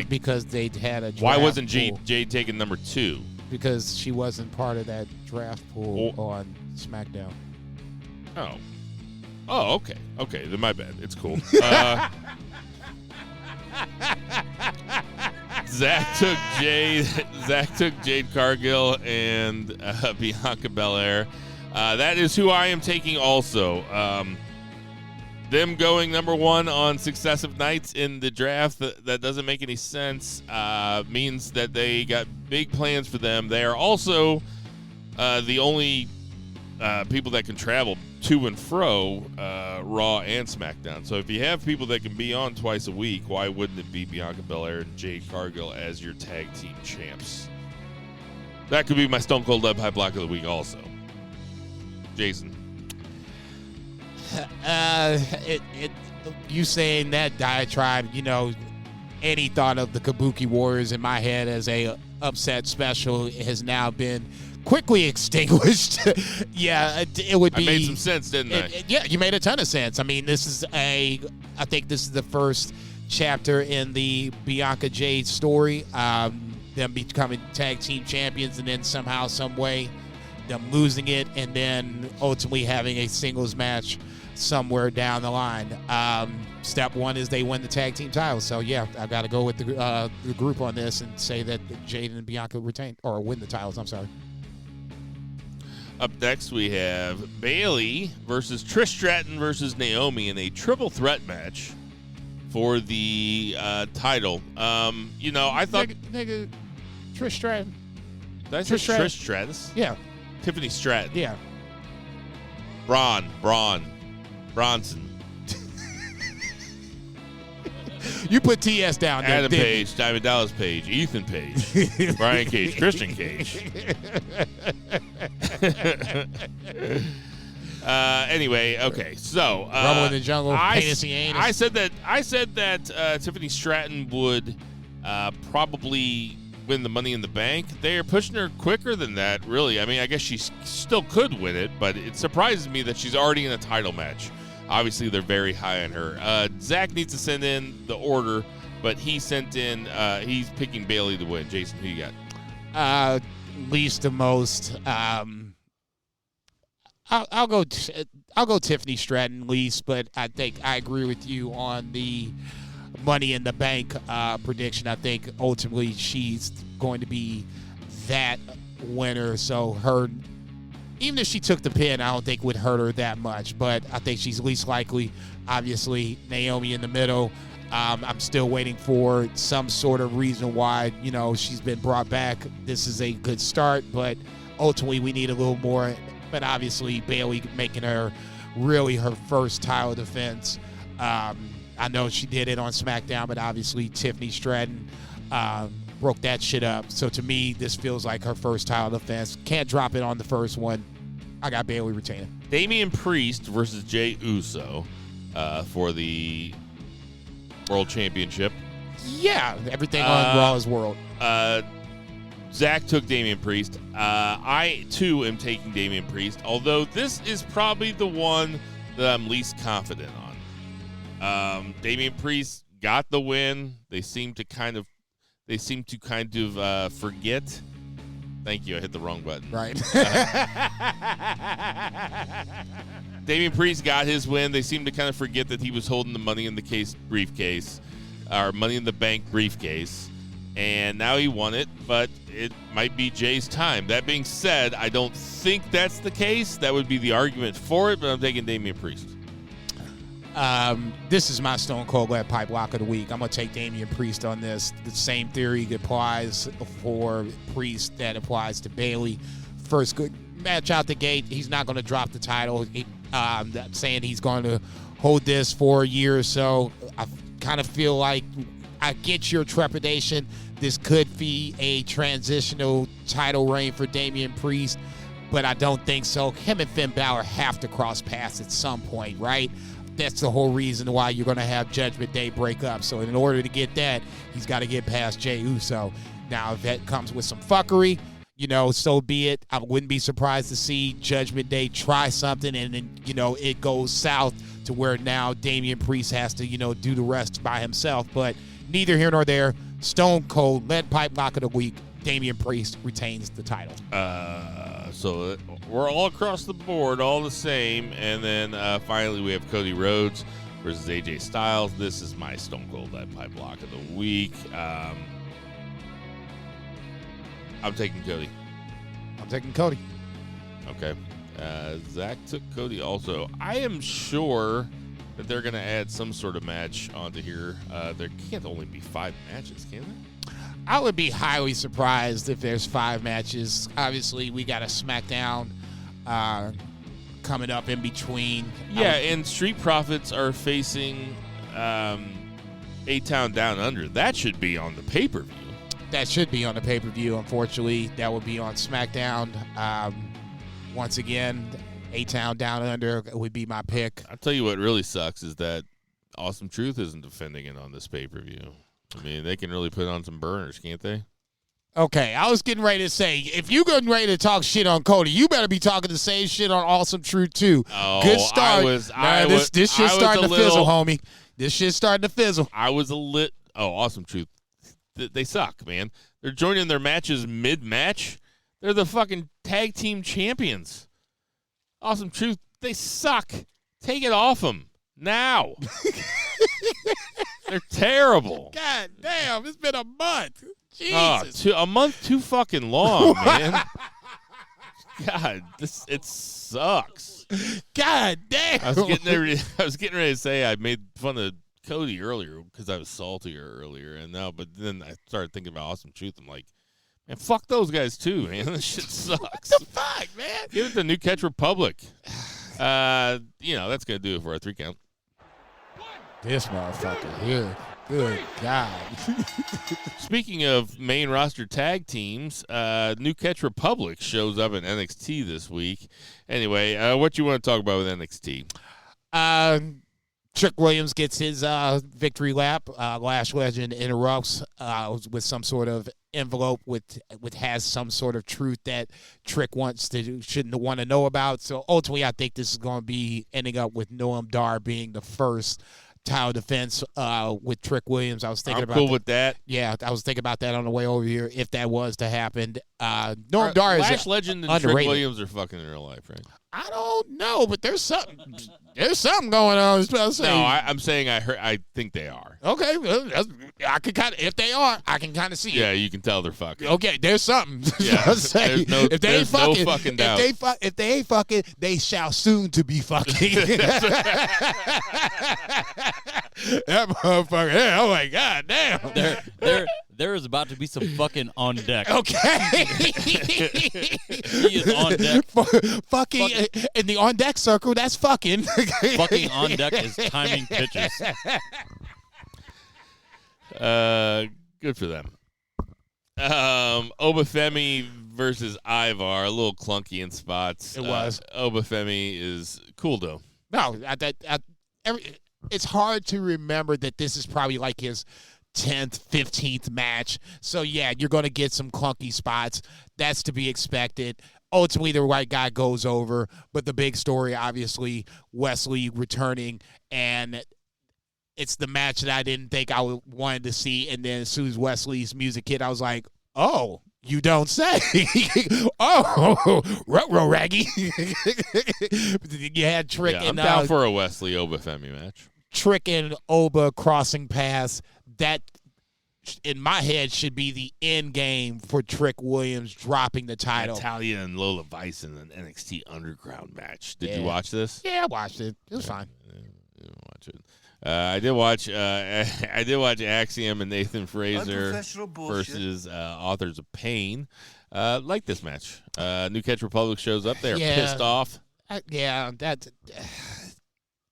because they had a draft why wasn't pool. Jade taking number 2? Because she wasn't part of that draft pool on SmackDown. Oh, okay. Okay, then my bad. It's cool. Zach took Jade Cargill and Bianca Belair. That is who I am taking also. Them going number 1 on successive nights in the draft, that doesn't make any sense. Means that they got big plans for them. They are also the only people that can travel to and fro Raw and SmackDown. So if you have people that can be on twice a week, why wouldn't it be Bianca Belair and Jade Cargill as your tag team champs? That could be my Stone Cold Lead Pipe Block of the week also. Jason. You saying that diatribe, any thought of the Kabuki Warriors in my head as a upset special has now been quickly extinguished. Yeah, it would be. I made some sense, didn't I? Yeah, you made a ton of sense. I mean, I think this is the first chapter in the Bianca Jade story. Them becoming tag team champions and then somehow, some way, them losing it and then ultimately having a singles match somewhere down the line. Step 1 is they win the tag team titles. So yeah, I got to go with the group on this and say that Jade and Bianca retain or win the titles. I'm sorry. Up next, we have Bayley versus Trish Stratton versus Naomi in a triple threat match for the title. I thought nigga Trish Stratton. Did I say Trish Stratus? Yeah. Tiffany Stratton. Yeah. Bronson. You put TS down there. Adam Page, Diamond Dallas Page, Ethan Page, Brian Cage, Christian Cage. Anyway, okay, so Rumble in the Jungle, Hennessy Anus. I said that Tiffany Stratton would probably win the Money in the Bank. They are pushing her quicker than that, really. I mean, I guess she still could win it, but it surprises me that she's already in a title match. Obviously, they're very high on her. Zach needs to send in the order, but he sent in. He's picking Bayley to win. Jason, who you got? Least to most. I'll go Tiffany Stratton least, but I think I agree with you on the Money in the Bank prediction. I think ultimately she's going to be that winner. So her, even if she took the pin, I don't think would hurt her that much. But I think she's least likely. Obviously, Naomi in the middle. I'm still waiting for some sort of reason why, she's been brought back. This is a good start, but ultimately we need a little more. But obviously, Bayley making her really her first title defense. I know she did it on SmackDown, but obviously Tiffany Stratton broke that shit up. So to me, this feels like her first title defense. Can't drop it on the first one. I got Bayley retaining. Damian Priest versus Jey Uso for the World Championship. Yeah, everything on Raw's World. Zach took Damian Priest. I, too, am taking Damian Priest, although this is probably the one that I'm least confident on. Damian Priest got the win. They seem to kind of forget. Thank you. I hit the wrong button. Right. Damian Priest got his win. They seem to kind of forget that he was holding the Money in the Case briefcase. or Money in the Bank briefcase, and now he won it, but it might be Jay's time. That being said, I don't think that's the case. That would be the argument for it, but I'm taking Damian Priest. This is my Stone Cold Lead Pipe Lock of the week. I'm going to take Damian Priest on this. The same theory applies for Priest that applies to Bailey. First good match out the gate, he's not going to drop the title. I'm saying he's going to hold this for a year or so. I kind of feel like I get your trepidation. This could be a transitional title reign for Damian Priest, but I don't think so. Him and Finn Balor have to cross paths at some point, right? That's the whole reason why you're going to have Judgment Day break up. So in order to get that, he's got to get past Jey Uso. Now, if that comes with some fuckery, so be it. I wouldn't be surprised to see Judgment Day try something and then, it goes south to where now Damian Priest has to, do the rest by himself. But neither here nor there. Stone Cold Lead Pipe Lock of the week. Damian Priest retains the title. So we're all across the board, all the same. And then finally we have Cody Rhodes versus AJ Styles. This is my Stone Cold Lead Pipe Lock of the week. I'm taking Cody. I'm taking Cody. Okay. Zach took Cody also. I am sure that they're going to add some sort of match onto here. There can't only be 5 matches, can there? I would be highly surprised if there's 5 matches. Obviously, we got a SmackDown coming up in between. Yeah, and Street Profits are facing A-Town Down Under. That should be on the pay-per-view. That should be on the pay-per-view, unfortunately. That would be on SmackDown. Once again, A-Town Down Under would be my pick. I'll tell you what really sucks is that Awesome Truth isn't defending it on this pay-per-view. I mean, they can really put on some burners, can't they? Okay, I was getting ready to say, if you're getting ready to talk shit on Cody, you better be talking the same shit on Awesome Truth, too. Oh, good start. This shit's starting to fizzle, homie. This shit's starting to fizzle. Awesome Truth. They suck, man. They're joining their matches mid-match. They're the fucking tag team champions. Awesome Truth, they suck. Take it off them now. They're terrible. God damn, it's been a month. Jesus. A month too fucking long, man. God, it sucks. God damn. I was getting ready to say I made fun of Cody earlier because I was saltier earlier, but then I started thinking about Awesome Truth. I'm like, man, fuck those guys too, man. This shit sucks. What the fuck, man? Give it to New Catch Republic. That's gonna do it for our 3 count. This motherfucker here. Good God. Speaking of main roster tag teams, New Catch Republic shows up in NXT this week. Anyway, what you want to talk about with NXT? Trick Williams gets his victory lap. Lash Legend interrupts with some sort of envelope with has some sort of truth that Trick shouldn't want to know about. So ultimately, I think this is going to be ending up with Noam Dar being the first title defense with Trick Williams. I was thinking about cool with that. Yeah, I was thinking about that on the way over here. If that was to happen, Noam Dar is Lash Legend and underrated. Trick Williams are fucking in real life, right? I don't know, but there's something going on. I'm saying I think they are. Okay, I can kind of, if they are, I can kind of see it. Yeah, you can tell they're fucking. Okay, there's something. Yeah, if they ain't fucking, no fucking doubt. If they ain't fucking, they shall soon to be fucking. That motherfucker. Yeah, oh my god, damn. There is about to be some fucking on deck. Okay. He is on deck. Fucking in the on deck circle. That's fucking. Fucking on deck is timing pitches. Good for them. Obafemi versus Ivar, a little clunky in spots. It was. Obafemi is cool though. No, it's hard to remember that this is probably like his 10th, 15th match. So, yeah, you're going to get some clunky spots. That's to be expected. Ultimately, the right guy goes over. But the big story, obviously, Wesley returning. And it's the match that I didn't think I wanted to see. And then as soon as Wesley's music hit, I was like, oh, you don't say. Oh, ruh-roh raggy. You had Trick I'm down for a Wesley Obafemi match. Trick and Oba crossing paths. that, in my head, should be the end game for Trick Williams dropping the title. Natalia and Lola Vice in an NXT Underground match. Did you watch this? Yeah, I watched it. It was fine. Didn't watch it. I did watch. I did watch Axiom and Nathan Fraser versus Authors of Pain. Like this match. New Catch Republic shows up. They're pissed off. That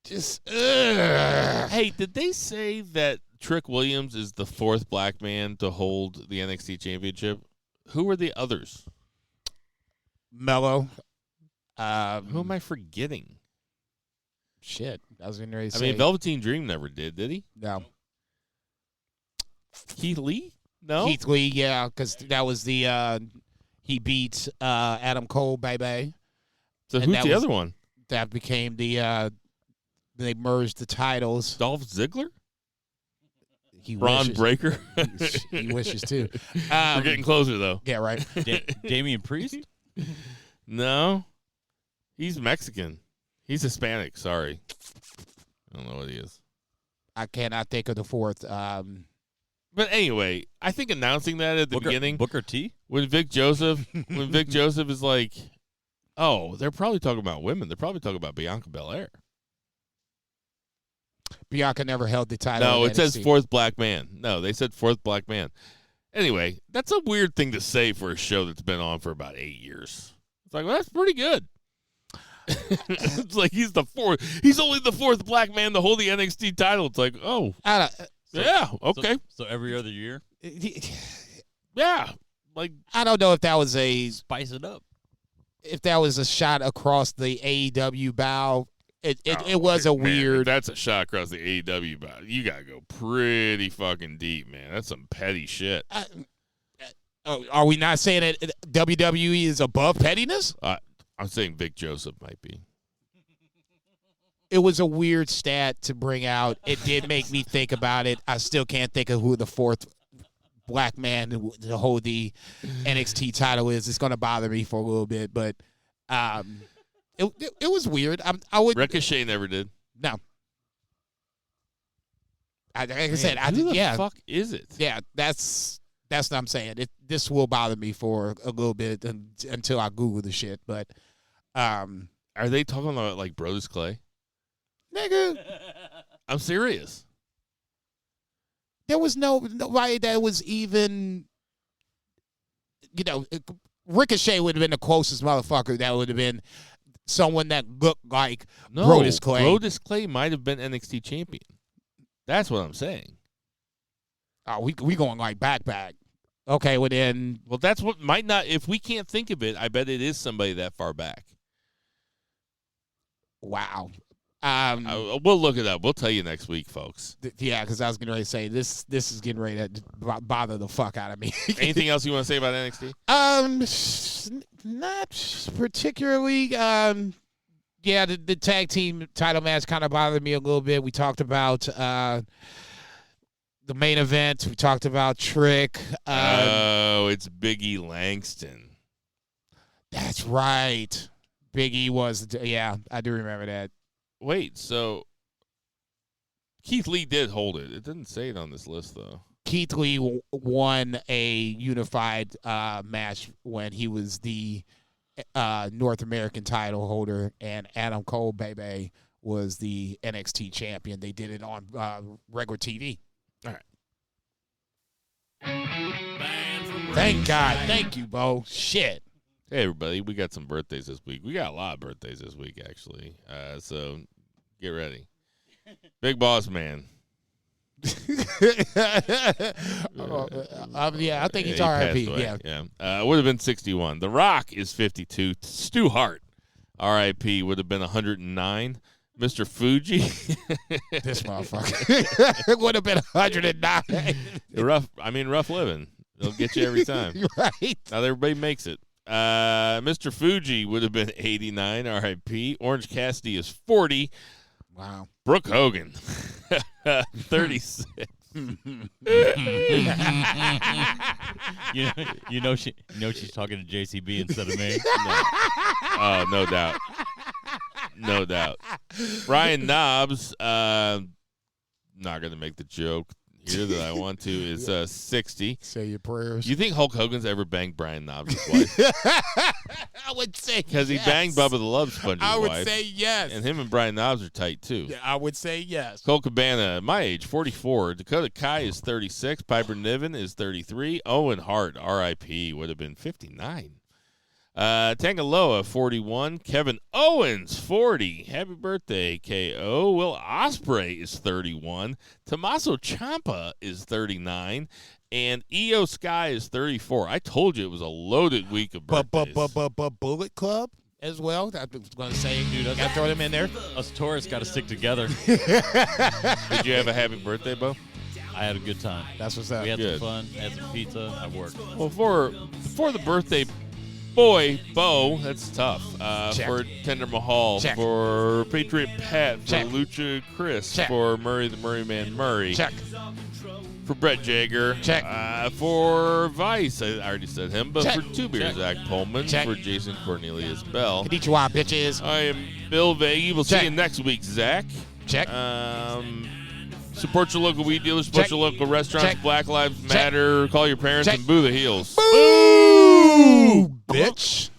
just. Hey, did they say that Trick Williams is the fourth black man to hold the NXT Championship? Who were the others? Mello. Who am I forgetting? Shit, I was getting ready to say. I mean, Velveteen Dream never did he? No. Keith Lee? No. Keith Lee, yeah, because that was the he beat Adam Cole, baby. So who's the other one? That became the they merged the titles. Dolph Ziggler? Braun Breaker? He wishes too. We're getting closer though. Yeah, right. Damian Priest? No. He's Mexican. He's Hispanic, sorry. I don't know what he is. I cannot think of the fourth. But anyway, I think announcing that at the beginning, Booker T, when Vic Joseph is like, oh, they're probably talking about women. They're probably talking about Bianca Belair. Bianca never held the title. No, it says fourth black man. No, they said fourth black man. Anyway, that's a weird thing to say for a show that's been on for about 8 years. It's like, well, that's pretty good. It's like he's the fourth. He's only the fourth black man to hold the NXT title. It's like, oh, yeah, okay. So every other year? Yeah. Like, I don't know if that was spice it up. If that was a shot across the AEW bow. It was a weird. That's a shot across the AEW bow. You gotta go pretty fucking deep, man. That's some petty shit. Are we not saying that WWE is above pettiness? I'm saying Vic Joseph might be. It was a weird stat to bring out. It did make me think about it. I still can't think of who the fourth black man to hold the NXT title is. It's going to bother me for a little bit, but it was weird. I would. Ricochet never did. No. Like I said, who the fuck is it? Yeah, that's what I'm saying. This will bother me for a little bit until I Google the shit. But are they talking about like Brodus Clay? Nigga, I'm serious. There was nobody that was even, Ricochet would have been the closest motherfucker. That would have been someone that looked like Brodus Clay. Brodus Clay might have been NXT champion. That's what I'm saying. Oh, we going like back. Okay, well then. Well, that's what might not. If we can't think of it, I bet it is somebody that far back. Wow. We'll look it up. We'll tell you next week, folks. Yeah, because I was getting ready to say this is getting ready to bother the fuck out of me. Anything else you want to say about NXT? Not particularly. The tag team title match kind of bothered me a little bit. We talked about the main event. We talked about Trick. It's Big E Langston. That's right. Big E was. Yeah, I do remember that. Wait, so Keith Lee did hold it. It didn't say it on this list, though. Keith Lee won a unified match when he was the North American title holder, and Adam Cole, baby, was the NXT champion. They did it on regular TV. All right. Thank God. Thank you, Bo. Shit. Hey, everybody. We got some birthdays this week. We got a lot of birthdays this week, actually. So get ready. Big Boss Man. I think he's R.I.P. Yeah. Would have been 61. The Rock is 52. Stu Hart, R.I.P. would have been 109. Mr. Fuji. This motherfucker. Would have been 109. Rough living. They'll get you every time. Right. Not everybody makes it. Mr. Fuji would have been 89, R.I.P. Orange Cassidy is 40. Wow. Brooke Hogan, 36. you know she's talking to JCB instead of me. No. Oh, no doubt. No doubt. Ryan Knobs, not going to make the joke. here that I want to is 60. Say your prayers. You think Hulk Hogan's ever banged Brian Knobs' wife? I would say Because he banged Bubba the Love Sponge's I would wife. say yes. And him and Brian Knobs are tight, too. Yeah, I would say yes. Cole Cabana, my age, 44. Dakota Kai is 36. Piper Niven is 33. Owen Hart, R.I.P., would have been 59. Tangaloa, 41. Kevin Owens, 40. Happy birthday, K.O. Will Ospreay is 31. Tommaso Ciampa is 39. And Io Sky is 34. I told you it was a loaded week of birthdays. Bullet Club as well. I was going to say, dude, I got to throw them in there. Us tourists got to stick together. Did you have a happy birthday, Bo? I had a good time. That's what's up. We had Good. some fun, had some pizza. I worked. Well, for the birthday boy, Bo, that's tough. Check. For Tender Mahal, Check. for Patriot Pat, for Check. Lucha Chris, Check. for Murray the Murray Man Murray, Check. for Brett Jagger, Check. For Vice, I already said him, but Check. for Two Beer Check. Zach Pullman, Check. for Jason Cornelius Bell. Konnichiwa, bitches. I am Bill Vagey. We'll Check. see you next week, Zach. Check. Support your local weed dealers, support Check. your local restaurants, Check. Black Lives Check. Matter, call your parents, Check. and boo the heels. Boo, bitch.